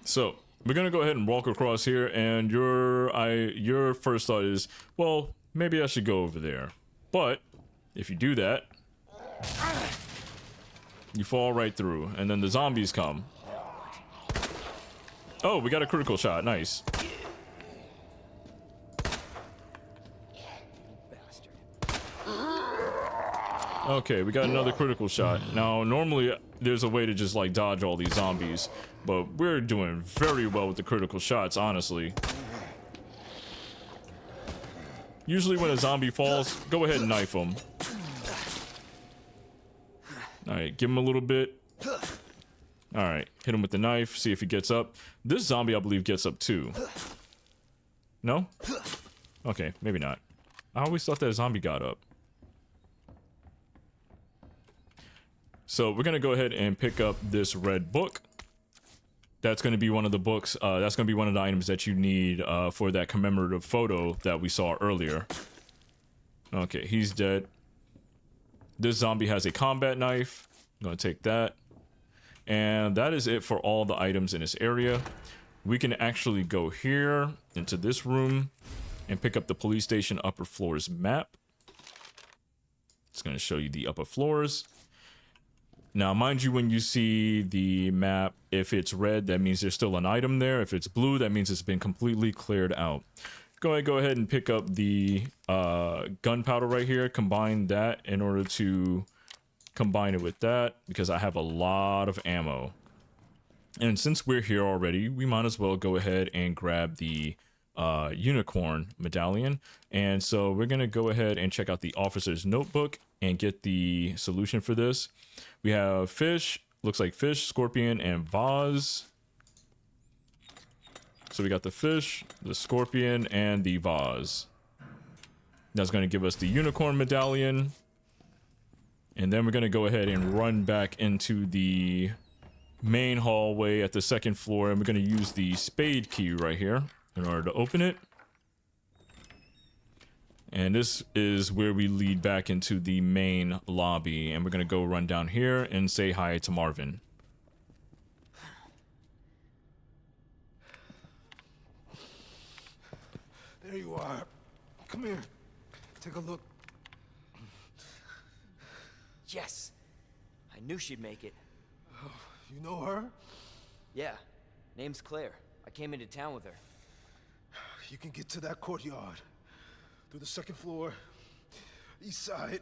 So we're gonna go ahead and walk across here, and your first thought is, well, maybe I should go over there. But if you do that, you fall right through, and then the zombies come. Oh, we got a critical shot. Nice. Okay, we got another critical shot. Now, normally there's a way to just like dodge all these zombies, but we're doing very well with the critical shots, honestly. Usually when a zombie falls, go ahead and knife him. Alright, give him a little bit. Alright, hit him with the knife, see if he gets up. This zombie, I believe, gets up too. No? Okay, maybe not. I always thought that zombie got up. So we're going to go ahead and pick up this red book. That's going to be one of the books. That's going to be one of the items that you need for that commemorative photo that we saw earlier. Okay, he's dead. This zombie has a combat knife. I'm going to take that. And that is it for all the items in this area. We can actually go here into this room and pick up the police station upper floors map. It's going to show you the upper floors. Now, mind you, when you see the map, if it's red, that means there's still an item there. If it's blue, that means it's been completely cleared out. Go ahead and pick up the gunpowder right here. Combine that in order to combine it with that, because I have a lot of ammo. And since we're here already, we might as well go ahead and grab the unicorn medallion. And so we're going to go ahead and check out the officer's notebook and get the solution for this. We have fish, looks like fish, scorpion, and vase. So we got the fish, the scorpion, and the vase. That's going to give us the unicorn medallion. And then we're going to go ahead and run back into the main hallway at the second floor. And we're going to use the spade key right here in order to open it. And this is where we lead back into the main lobby. And we're going to go run down here and say hi to Marvin. There you are. Come here. Take a look. Yes. I knew she'd make it. You know her? Yeah. Name's Claire. I came into town with her. You can get to that courtyard. Through the second floor. East side.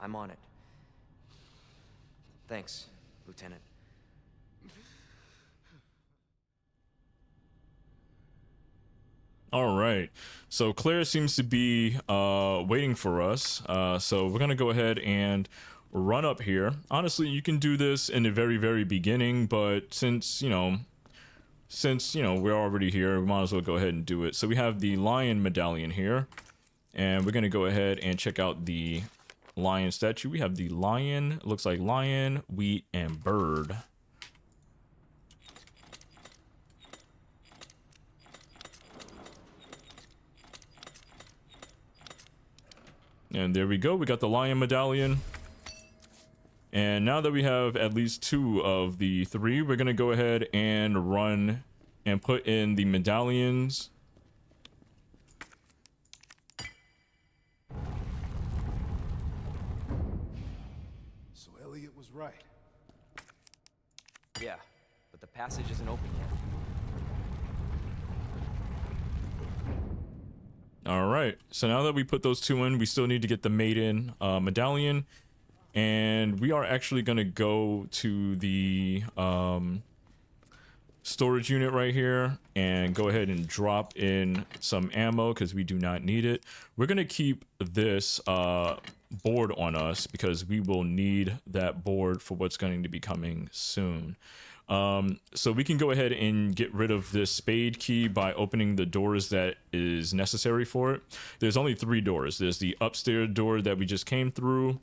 I'm on it. Thanks, Lieutenant. All right, so Claire seems to be waiting for us. So we're gonna go ahead and run up here. Honestly, you can do this in the very, very beginning, but since we're already here, we might as well go ahead and do it. So we have the lion medallion here, and we're gonna go ahead and check out the lion statue. We have the lion, looks like lion, wheat, and bird. And there we go, we got the lion medallion. And now that we have at least 2 of the 3, we're gonna go ahead and run and put in the medallions. So right. Yeah, but the passage isn't open yet. All right. So now that we put those two in, we still need to get the maiden medallion. And we are actually going to go to the storage unit right here and go ahead and drop in some ammo because we do not need it. We're going to keep this board on us because we will need that board for what's going to be coming soon. So we can go ahead and get rid of this spade key by opening the doors that is necessary for it. There's only 3 doors. There's the upstairs door that we just came through,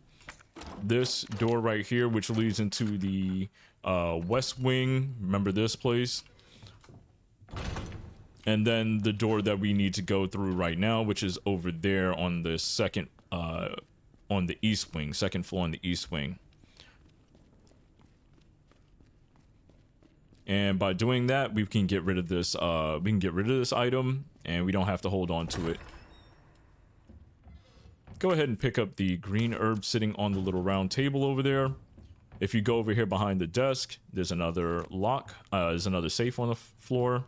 this door right here, which leads into the west wing. Remember this place? And then the door that we need to go through right now, which is over there on the second, on the east wing, second floor on the east wing. And by doing that, we can get rid of this. We can get rid of this item, and we don't have to hold on to it. Go ahead and pick up the green herb sitting on the little round table over there. If you go over here behind the desk, there's another lock. There's another safe on the floor.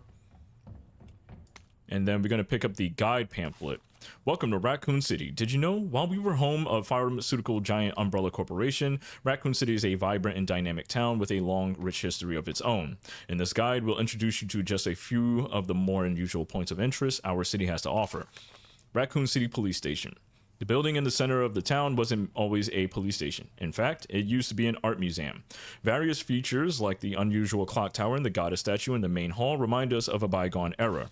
And then we're going to pick up the guide pamphlet. Welcome to Raccoon City. Did you know, while we were home of pharmaceutical giant Umbrella Corporation, Raccoon City is a vibrant and dynamic town with a long, rich history of its own. In this guide, we'll introduce you to just a few of the more unusual points of interest our city has to offer. Raccoon City Police Station. The building in the center of the town wasn't always a police station. In fact, it used to be an art museum. Various features, like the unusual clock tower and the goddess statue in the main hall, remind us of a bygone era.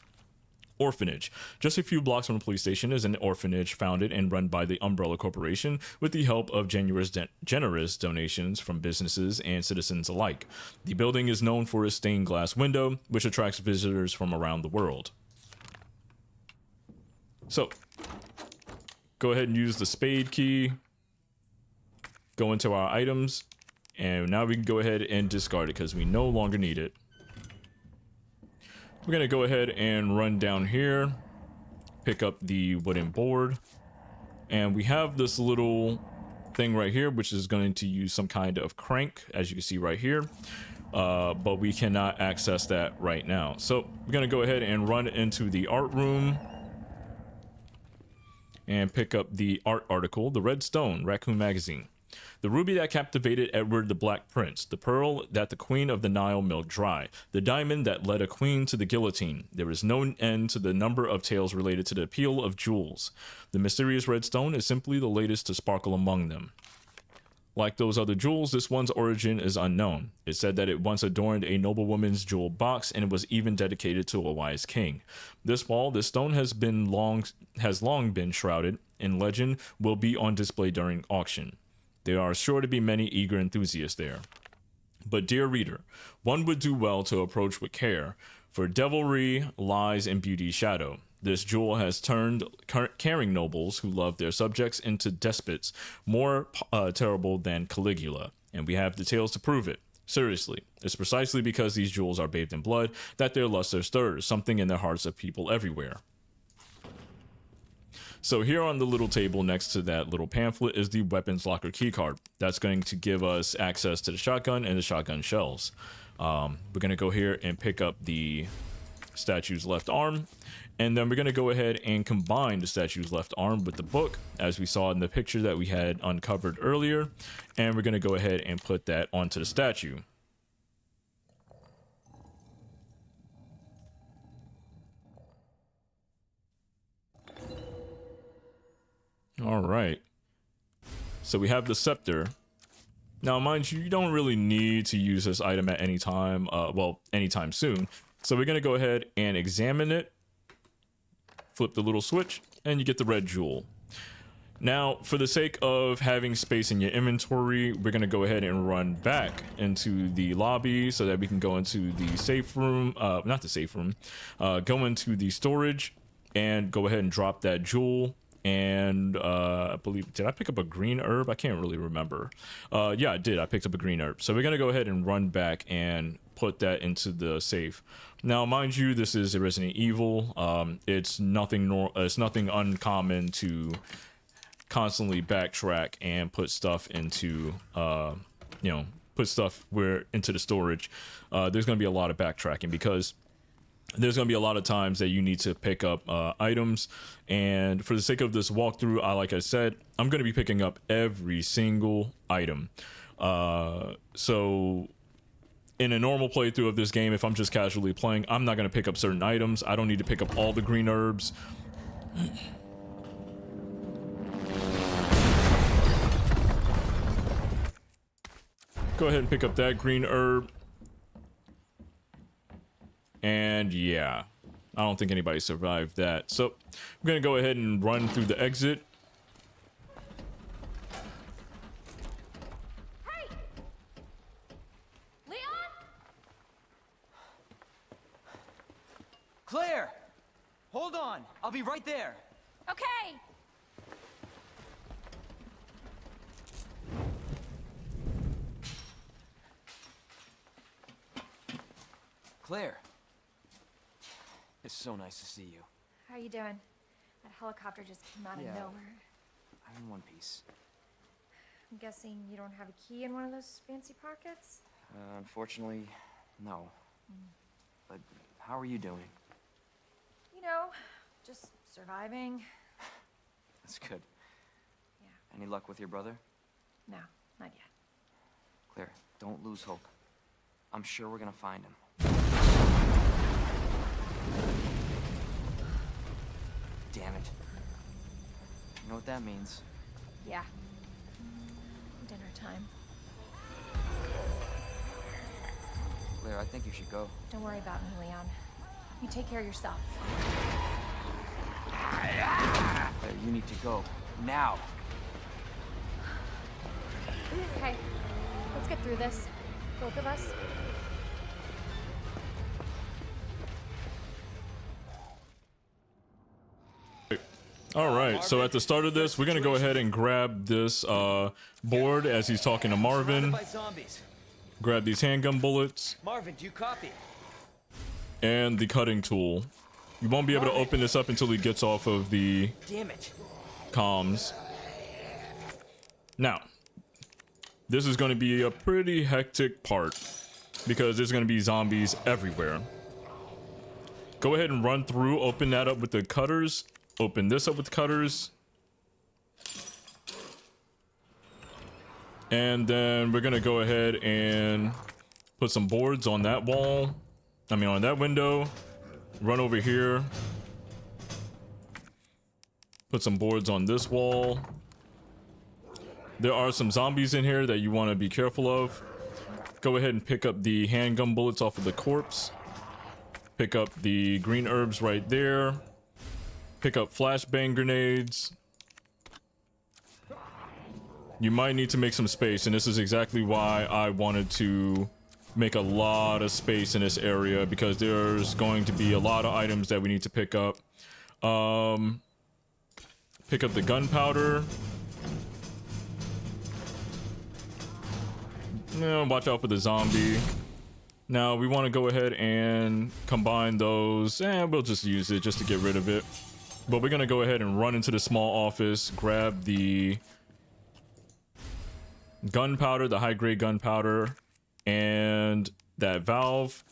Orphanage. Just a few blocks from the police station is an orphanage founded and run by the Umbrella Corporation with the help of generous donations from businesses and citizens alike. The building is known for its stained glass window, which attracts visitors from around the world. So, go ahead and use the spade key, go into our items, and now we can go ahead and discard it because we no longer need it. We're going to go ahead and run down here, pick up the wooden board, and we have this little thing right here, which is going to use some kind of crank, as you can see right here, but we cannot access that right now. So we're going to go ahead and run into the art room and pick up the art article, The Red Stone, Raccoon Magazine. The ruby that captivated Edward the Black Prince, the pearl that the Queen of the Nile milked dry, the diamond that led a queen to the guillotine. There is no end to the number of tales related to the appeal of jewels. The mysterious red stone is simply the latest to sparkle among them. Like those other jewels, this one's origin is unknown. It's said that it once adorned a noblewoman's jewel box, and it was even dedicated to a wise king. This fall, this stone has long been shrouded in legend, will be on display during auction. There are sure to be many eager enthusiasts there. But dear reader, one would do well to approach with care, for devilry lies in beauty's shadow. This jewel has turned caring nobles who love their subjects into despots more terrible than Caligula, and we have details to prove it. Seriously, it's precisely because these jewels are bathed in blood that their luster stirs something in the hearts of people everywhere. So here on the little table next to that little pamphlet is the weapons locker keycard. That's going to give us access to the shotgun and the shotgun shells. We're going to go here and pick up the statue's left arm, and then we're going to go ahead and combine the statue's left arm with the book, as we saw in the picture that we had uncovered earlier, and we're going to go ahead and put that onto the statue. All right. So we have the scepter. Now, mind you, you don't really need to use this item at any time, anytime soon. So we're going to go ahead and examine it, flip the little switch, and you get the red jewel. Now, for the sake of having space in your inventory, we're going to go ahead and run back into the lobby so that we can go into the safe room, not the safe room, go into the storage and go ahead and drop that jewel. And I believe, did I pick up a green herb? I can't really remember. Yeah, I did. I picked up a green herb. So we're going to go ahead and run back and put that into the safe. Now, mind you, this is a Resident Evil. It's nothing uncommon to constantly backtrack and put stuff into you know, put stuff where into the storage, there's going to be a lot of backtracking, because there's going to be a lot of times that you need to pick up items. And for the sake of this walkthrough, like I said, I'm going to be picking up every single item. So in a normal playthrough of this game, if I'm just casually playing, I'm not going to pick up certain items. I don't need to pick up all the green herbs. Go ahead and pick up that green herb. And yeah, I don't think anybody survived that. So I'm going to go ahead and run through the exit. Hey! Leon? Claire! Hold on! I'll be right there! Okay! Claire! It's so nice to see you. How are you doing? That helicopter just came out of Yeah. nowhere. I'm in one piece. I'm guessing you don't have a key in one of those fancy pockets? Unfortunately, no. But how are you doing? You know, just surviving. That's good. Yeah. Any luck with your brother? No, not yet. Claire, don't lose hope. I'm sure we're gonna find him. Damn it. You know what that means? Yeah. Dinner time. Claire, I think you should go. Don't worry about me, Leon. You take care of yourself. Claire, you need to go. Now! Okay, let's get through this. Both of us. All right, so at the start of this, we're going to go ahead and grab this board as he's talking to Marvin. By zombies. Grab these handgun bullets Marvin, do you copy? and the cutting tool. You won't be able to open this up until he gets off of the Damn it. comms. Now, this is going to be a pretty hectic part because there's going to be zombies everywhere. Go ahead and run through, open that up with the cutters. Open this up with cutters. And then we're going to go ahead and put some boards on that wall. On that window. Run over here. Put some boards on this wall. There are some zombies in here that you want to be careful of. Go ahead and pick up the handgun bullets off of the corpse. Pick up the green herbs right there. Pick up flashbang grenades. You might need to make some space, and this is exactly why I wanted to make a lot of space in this area, because there's going to be a lot of items that we need to pick up. Pick up the gunpowder. No, watch out for the zombie. Now we want to go ahead and combine those, and we'll just use it just to get rid of it. But we're gonna go ahead and run into the small office, grab the gunpowder, the high-grade gunpowder, and that valve.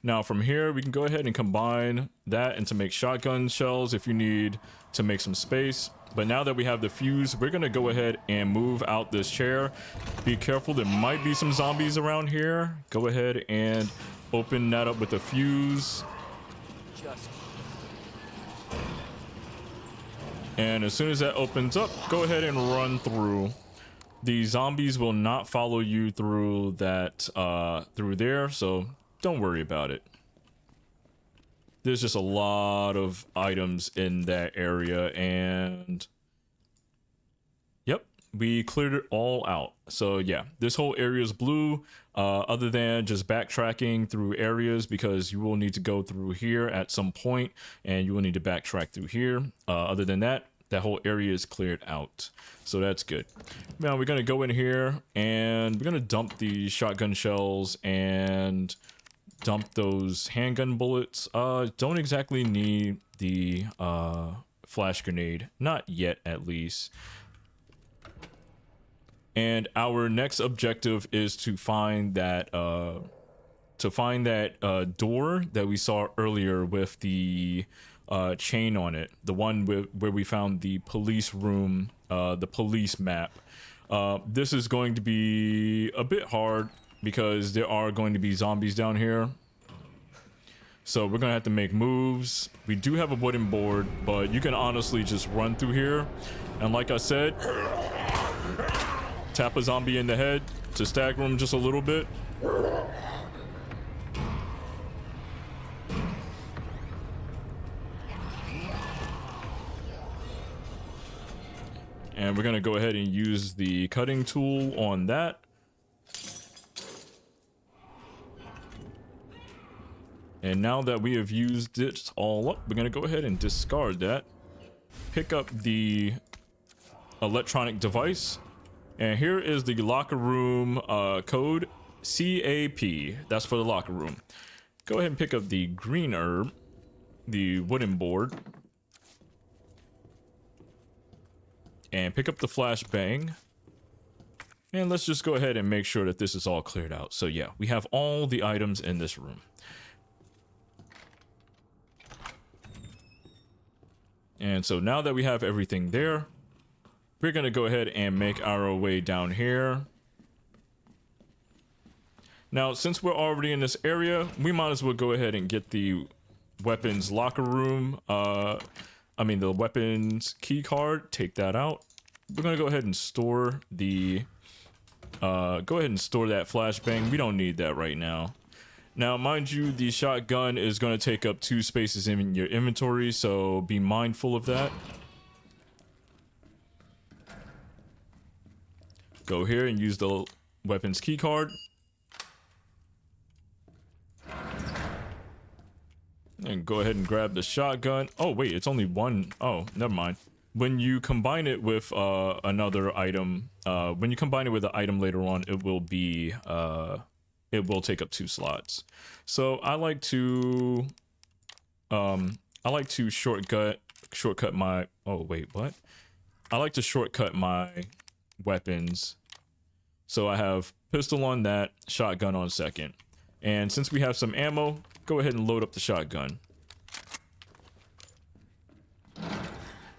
Now from here, we can go ahead and combine that and to make shotgun shells if you need to make some space. But now that we have the fuse, we're gonna go ahead and move out this chair. Be careful, there might be some zombies around here. Go ahead and open that up with the fuse. And as soon as that opens up, go ahead and run through. The zombies will not follow you through that, through there, so don't worry about it. There's just a lot of items in that area, and yep, we cleared it all out. So yeah, this whole area is blue, other than just backtracking through areas, because you will need to go through here at some point, and you will need to backtrack through here. Other than that, that whole area is cleared out, so that's good. Now we're gonna go in here and we're gonna dump the shotgun shells and dump those handgun bullets. Don't exactly need the flash grenade, not yet at least. And our next objective is to find that door that we saw earlier with the chain on it, the one where we found the police room, the police map. This is going to be a bit hard because there are going to be zombies down here. So we're gonna have to make moves. We do have a wooden board, but you can honestly just run through here. And like I said, tap a zombie in the head to stagger him just a little bit. And we're gonna go ahead and use the cutting tool on that. And now that we have used it all up, we're gonna go ahead and discard that. Pick up the electronic device. And here is the locker room code CAP. That's for the locker room. Go ahead and pick up the green herb, the wooden board. And pick up the flashbang. And let's just go ahead and make sure that this is all cleared out. So yeah, we have all the items in this room. And so now that we have everything there, we're going to go ahead and make our way down here. Now, since we're already in this area, we might as well go ahead and get the weapons locker room. The weapons key card. Take that out. We're going to go ahead and store the... that flashbang. We don't need that right now. Now, mind you, the shotgun is going to take up 2 spaces in your inventory, so be mindful of that. Go here and use the weapons keycard. And go ahead and grab the shotgun. Oh, wait, it's only one. Oh, never mind. When you combine it with another item, when you combine it with an item later on, it will be... it will take up 2 slots. So I like to shortcut my, oh wait, what? I like to shortcut my weapons. So I have pistol on that, shotgun on second. And since we have some ammo, go ahead and load up the shotgun.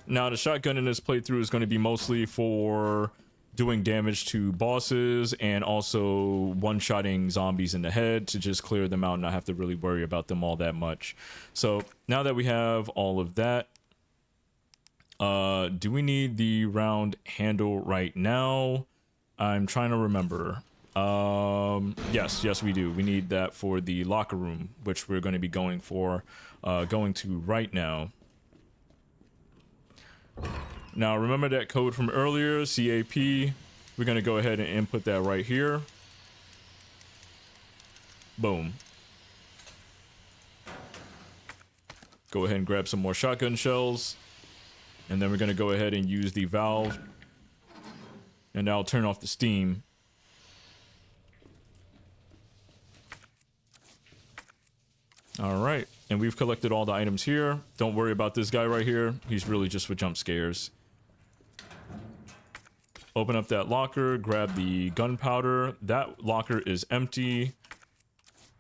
Now the shotgun in this playthrough is going to be mostly for doing damage to bosses and also one-shotting zombies in the head to just clear them out and not have to really worry about them all that much. So now that we have all of that, do we need the round handle right now? I'm trying to remember. Yes, we do. We need that for the locker room, which we're going to be going to right now. Now, remember that code from earlier, CAP. We're going to go ahead and input that right here. Boom. Go ahead and grab some more shotgun shells. And then we're going to go ahead and use the valve. And now turn off the steam. All right. And we've collected all the items here. Don't worry about this guy right here. He's really just for jump scares. Open up that locker, grab the gunpowder. That locker is empty.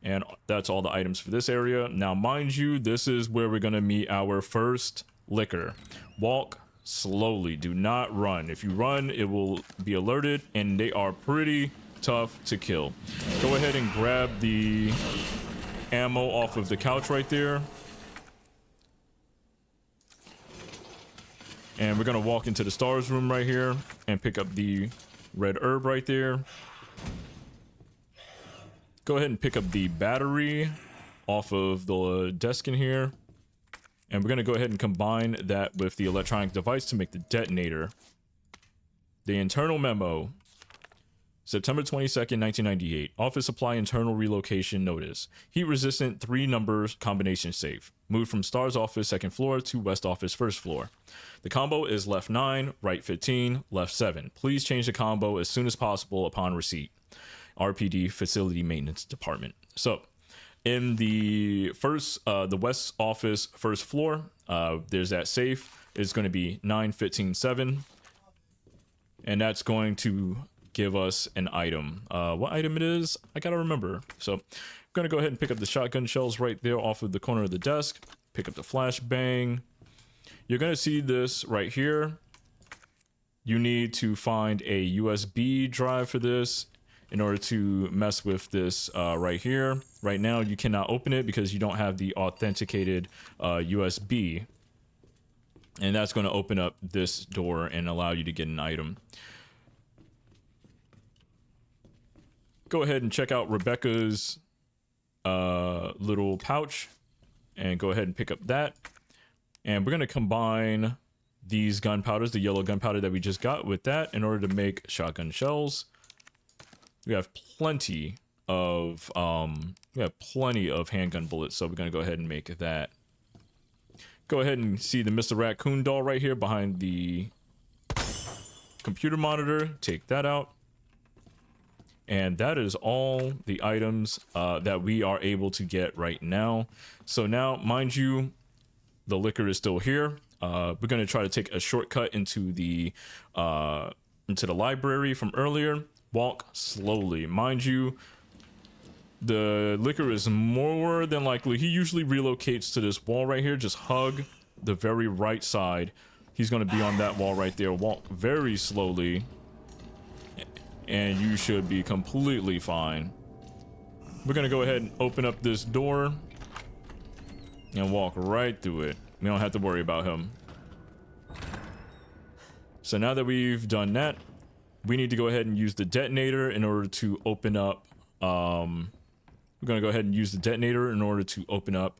And that's all the items for this area. Now, mind you, this is where we're going to meet our first licker. Walk slowly. Do not run. If you run, it will be alerted, and they are pretty tough to kill. Go ahead and grab the ammo off of the couch right there. And we're going to walk into the stars room right here and pick up the red herb right there. Go ahead and pick up the battery off of the desk in here. And we're going to go ahead and combine that with the electronic device to make the detonator. The internal memo. September 22nd, 1998. Office supply internal relocation notice. Heat resistant 3 numbers combination safe. Moved from Star's office 2nd floor to West office 1st floor. The combo is left 9, right 15, left 7. Please change the combo as soon as possible upon receipt. RPD Facility Maintenance Department. So, in the West office 1st floor, there's that safe. It's going to be 9, 15, 7. And that's going to give us an item. What item it is, I gotta remember. So I'm gonna go ahead and pick up the shotgun shells right there off of the corner of the desk. Pick up the flashbang. You're gonna see this right here. You need to find a USB drive for this in order to mess with this right here. Right now, you cannot open it because you don't have the authenticated USB. And that's going to open up this door and allow you to get an item. Go ahead and check out Rebecca's little pouch and go ahead and pick up that. And we're going to combine these gunpowders, the yellow gunpowder that we just got, with that in order to make shotgun shells. We have plenty of handgun bullets, so we're going to go ahead and make that. Go ahead and see the Mr. Raccoon doll right here behind the computer monitor. Take that out. And that is all the items that we are able to get right now. So now, mind you, the liquor is still here. We're going to try to take a shortcut into the library from earlier. Walk slowly. Mind you, the liquor is more than likely, he usually relocates to this wall right here. Just hug the very right side. He's going to be on that wall right there. Walk very slowly, and you should be completely fine. We're going to go ahead and open up this door and walk right through it. We don't have to worry about him. So now that we've done that, we need to go ahead and use the detonator in order to open up. We're going to go ahead and use the detonator in order to open up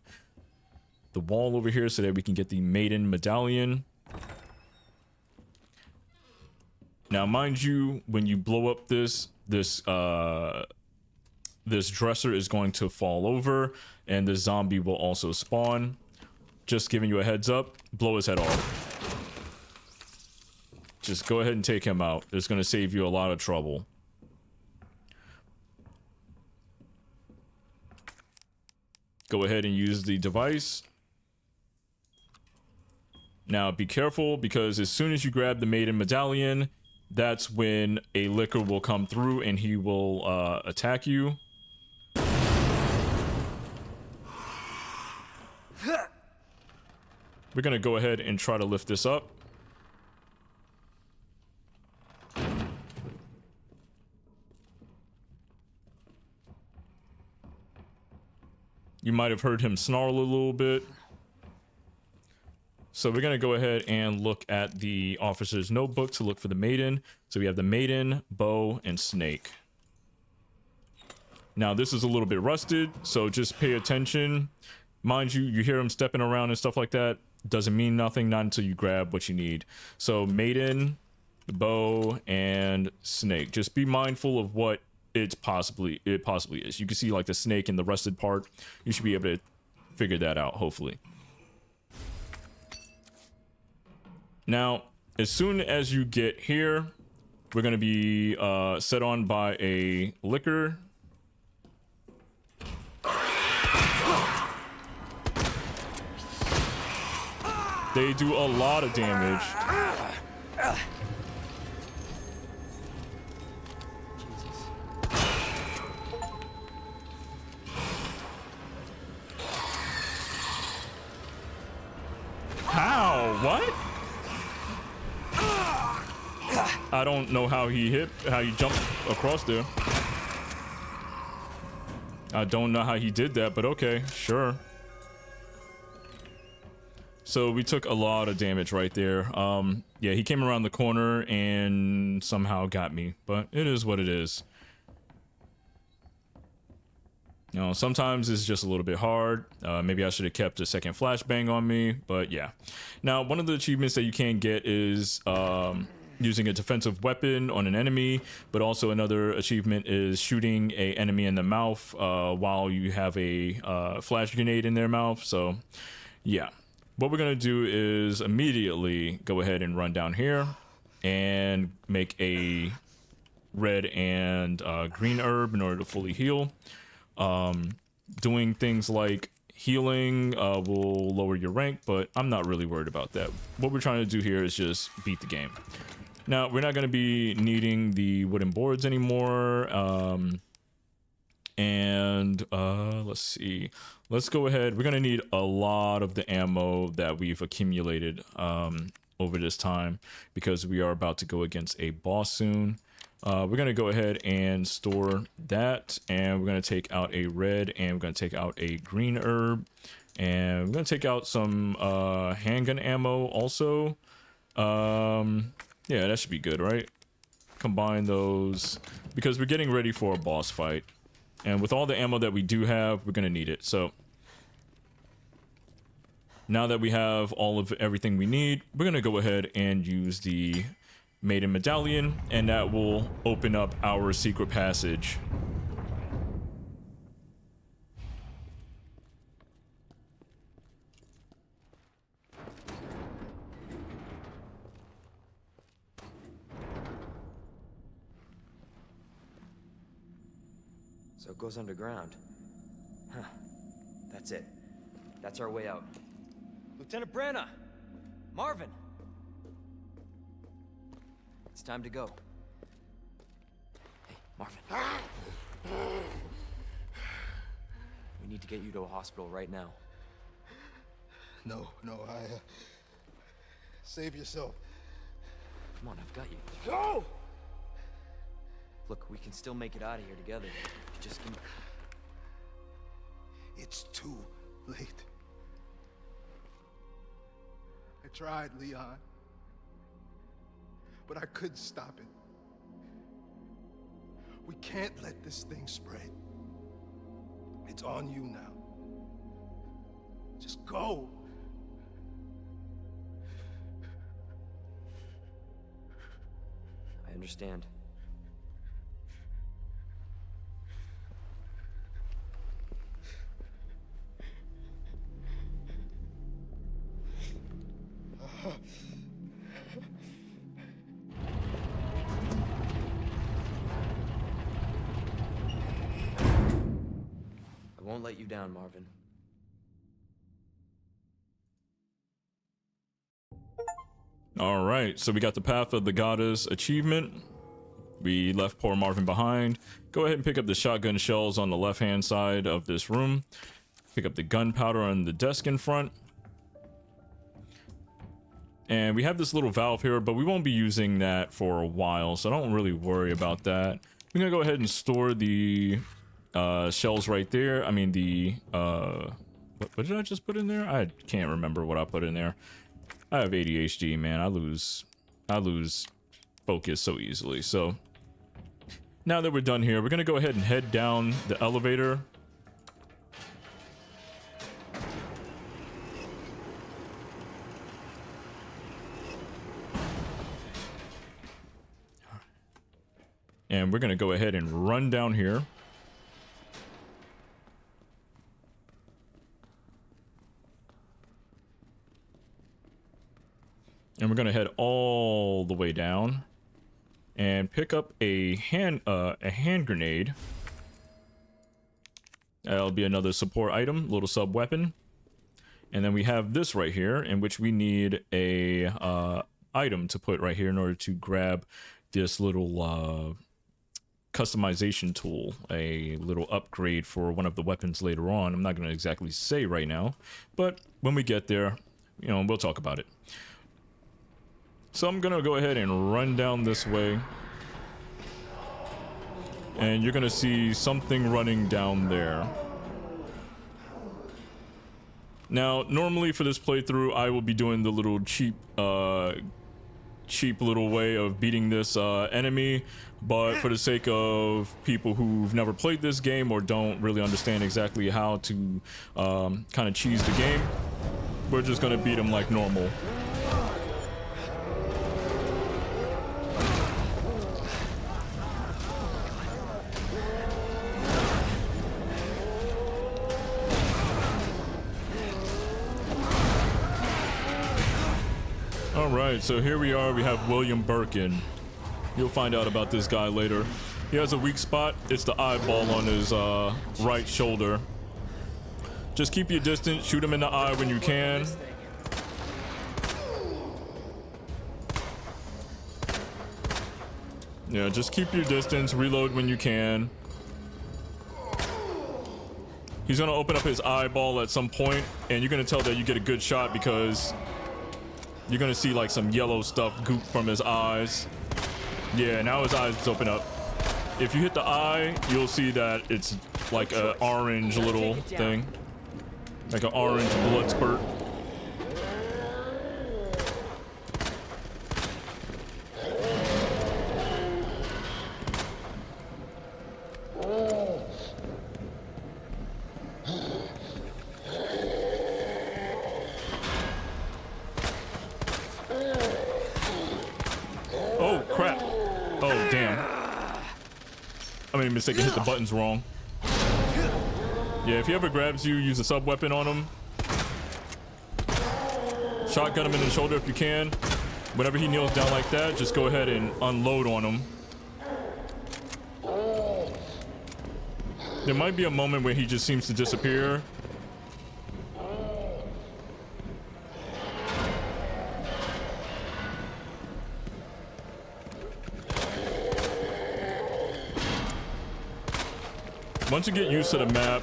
the wall over here so that we can get the maiden medallion. Now, mind you, when you blow up this dresser is going to fall over and the zombie will also spawn. Just giving you a heads up, blow his head off. Just go ahead and take him out. It's going to save you a lot of trouble. Go ahead and use the device. Now be careful, because as soon as you grab the maiden medallion, that's when a licker will come through and he will attack you. We're going to go ahead and try to lift this up. You might have heard him snarl a little bit. So we're going to go ahead and look at the officer's notebook to look for the maiden. So we have the maiden, bow, and snake. Now this is a little bit rusted, so just pay attention. Mind you, you hear him stepping around and stuff like that. Doesn't mean nothing, not until you grab what you need. So maiden, bow, and snake. Just be mindful of what it possibly is. You can see like the snake in the rusted part. You should be able to figure that out, hopefully. Now, as soon as you get here, we're going to be set on by a licker. They do a lot of damage. How? What? I don't know how he jumped across there. I don't know how he did that, but okay, sure. So we took a lot of damage right there. Yeah, he came around the corner and somehow got me, but it is what it is. You know, sometimes it's just a little bit hard. Maybe I should have kept a second flashbang on me, but yeah. Now, one of the achievements that you can get is using a defensive weapon on an enemy, but also another achievement is shooting a enemy in the mouth while you have a flash grenade in their mouth. So, yeah. What we're going to do is immediately go ahead and run down here and make a red and green herb in order to fully heal. Doing things like healing will lower your rank, but I'm not really worried about that. What we're trying to do here is just beat the game. Now, we're not going to be needing the wooden boards anymore. Let's see. Let's go ahead. We're going to need a lot of the ammo that we've accumulated over this time because we are about to go against a boss soon. We're going to go ahead and store that, and we're going to take out a red, and we're going to take out a green herb, and we're going to take out some handgun ammo also. Yeah, that should be good, right? Combine those because we're getting ready for a boss fight. And with all the ammo that we do have, we're going to need it. So now that we have all of everything we need, we're going to go ahead and use the Maiden Medallion, and that will open up our secret passage. So it goes underground. Huh. That's it. That's our way out. Lieutenant Branna! Marvin! It's time to go. Hey, Marvin. We need to get you to a hospital right now. No, save yourself. Come on, I've got you. Go! Look, we can still make it out of here together. You just give me... It's too late. I tried, Leon. But I couldn't stop it. We can't let this thing spread. It's on you now. Just go. I understand. I won't let you down, Marvin. All right, so we got the Path of the Goddess achievement. We left poor Marvin behind. Go ahead and pick up the shotgun shells on the left-hand side of this room. Pick up the gunpowder on the desk in front. And we have this little valve here, but we won't be using that for a while, so don't really worry about that. We're gonna go ahead and store the shells right there. I mean the what did I just put in there? I can't remember what I put in there. I have ADHD, man. I lose focus so easily. So now that we're done here, we're gonna go ahead and head down the elevator. And we're gonna go ahead and run down here. And we're gonna head all the way down and pick up a hand grenade. That'll be another support item, little sub weapon. And then we have this right here, in which we need a item to put right here in order to grab this little customization tool, a little upgrade for one of the weapons later on. I'm not going to exactly say right now, but when we get there, you know, we'll talk about it. So I'm going to go ahead and run down this way, and you're going to see something running down there. Now, normally for this playthrough, I will be doing the little cheap little way of beating this enemy, but for the sake of people who've never played this game or don't really understand exactly how to kind of cheese the game, we're just gonna beat him like normal. Alright, so here we are, we have William Birkin. You'll find out about this guy later. He has a weak spot, it's the eyeball on his right shoulder. Just keep your distance, shoot him in the eye when you can. Yeah, just keep your distance, reload when you can. He's gonna open up his eyeball at some point, and you're gonna tell that you get a good shot because you're gonna see like some yellow stuff goop from his eyes. Yeah, now his eyes open up. If you hit the eye, you'll see that it's like an orange little thing. Like an orange blood spurt. Oh, crap. Oh, damn. I made a mistake and hit the buttons wrong. Yeah, if he ever grabs you, use a sub weapon on him. Shotgun him in the shoulder if you can. Whenever he kneels down like that, just go ahead and unload on him. There might be a moment where he just seems to disappear. Once you get used to the map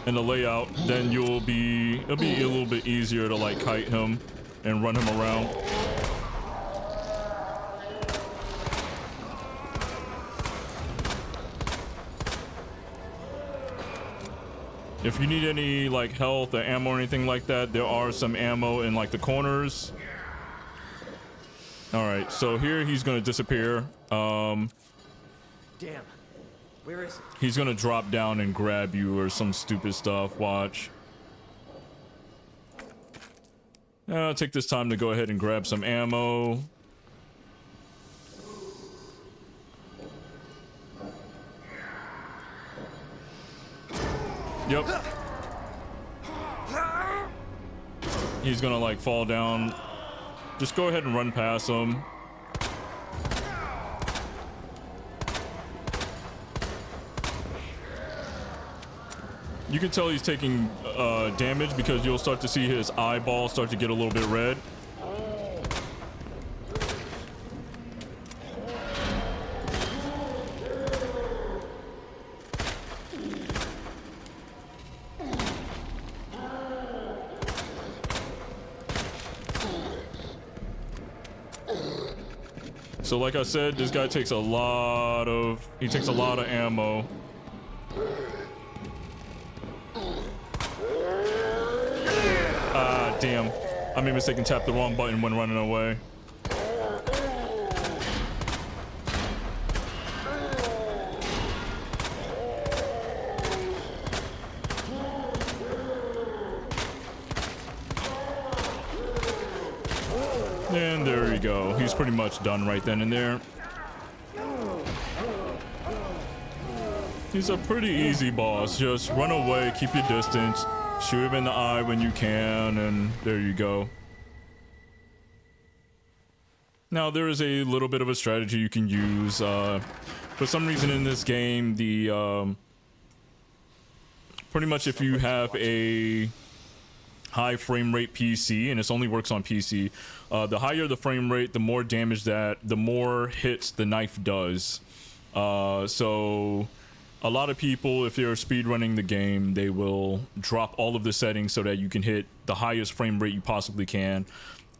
and the layout, then it'll be a little bit easier to like kite him and run him around. If you need any like health or ammo or anything like that, there are some ammo in like the corners. All right, so here he's gonna disappear. Damn. Where is he? He's gonna drop down and grab you or some stupid stuff. Watch. I'll take this time to go ahead and grab some ammo. Yep. He's gonna like fall down. Just go ahead and run past him. You can tell he's taking damage because you'll start to see his eyeball start to get a little bit red. So like I said, this guy takes a lot of ammo. Ah, damn. I made a mistake and tapped the wrong button when running away. And there you go. He's pretty much done right then and there. He's a pretty easy boss. Just run away, keep your distance, shoot him in the eye when you can, and there you go. Now, there is a little bit of a strategy you can use. For some reason in this game, the pretty much if you have a high frame rate PC, and this only works on PC, the higher the frame rate, the more damage the more hits the knife does. So a lot of people, if they're speedrunning the game, they will drop all of the settings so that you can hit the highest frame rate you possibly can,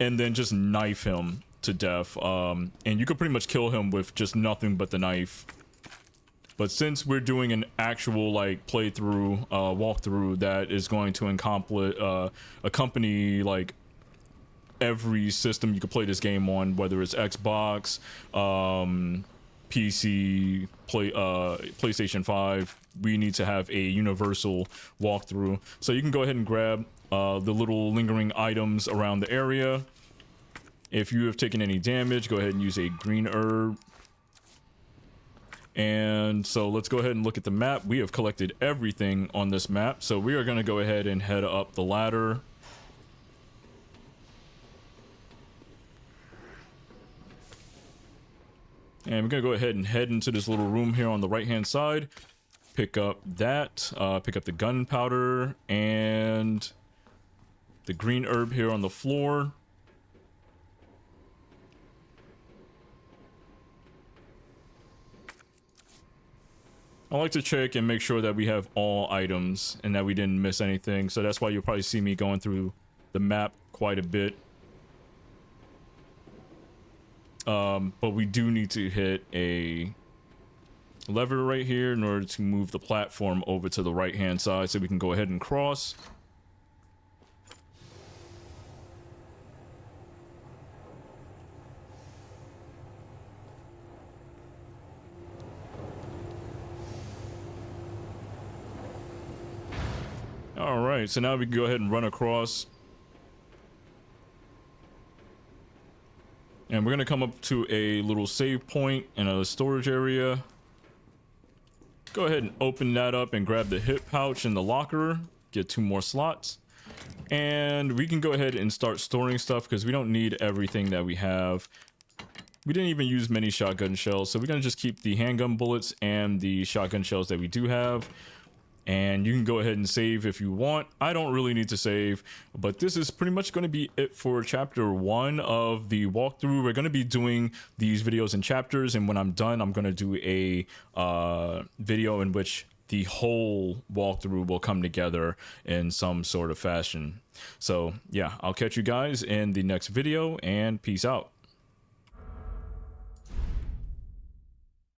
and then just knife him to death. And you could pretty much kill him with just nothing but the knife. But since we're doing an actual like playthrough, walkthrough that is going to accompany like every system you could play this game on, whether it's Xbox, PC, PlayStation 5, we need to have a universal walkthrough. So you can go ahead and grab the little lingering items around the area. If you have taken any damage, go ahead and use a green herb. And so let's go ahead and look at the map. We have collected everything on this map, so we are going to go ahead and head up the ladder. And we're going to go ahead and head into this little room here on the right hand side. Pick up that, pick up the gunpowder and the green herb here on the floor. I like to check and make sure that we have all items and that we didn't miss anything. So that's why you'll probably see me going through the map quite a bit. But we do need to hit a lever right here in order to move the platform over to the right hand side so we can go ahead and cross. All right, so now we can go ahead and run across. And we're gonna come up to a little save point in a storage area. Go ahead and open that up and grab the hip pouch in the locker. Get 2 more slots. And we can go ahead and start storing stuff because we don't need everything that we have. We didn't even use many shotgun shells, so we're gonna just keep the handgun bullets and the shotgun shells that we do have. And you can go ahead and save if you want. I don't really need to save, but this is pretty much going to be it for chapter 1 of the walkthrough. We're going to be doing these videos in chapters, and when I'm done, I'm going to do a video in which the whole walkthrough will come together in some sort of fashion. So yeah, I'll catch you guys in the next video, and peace out.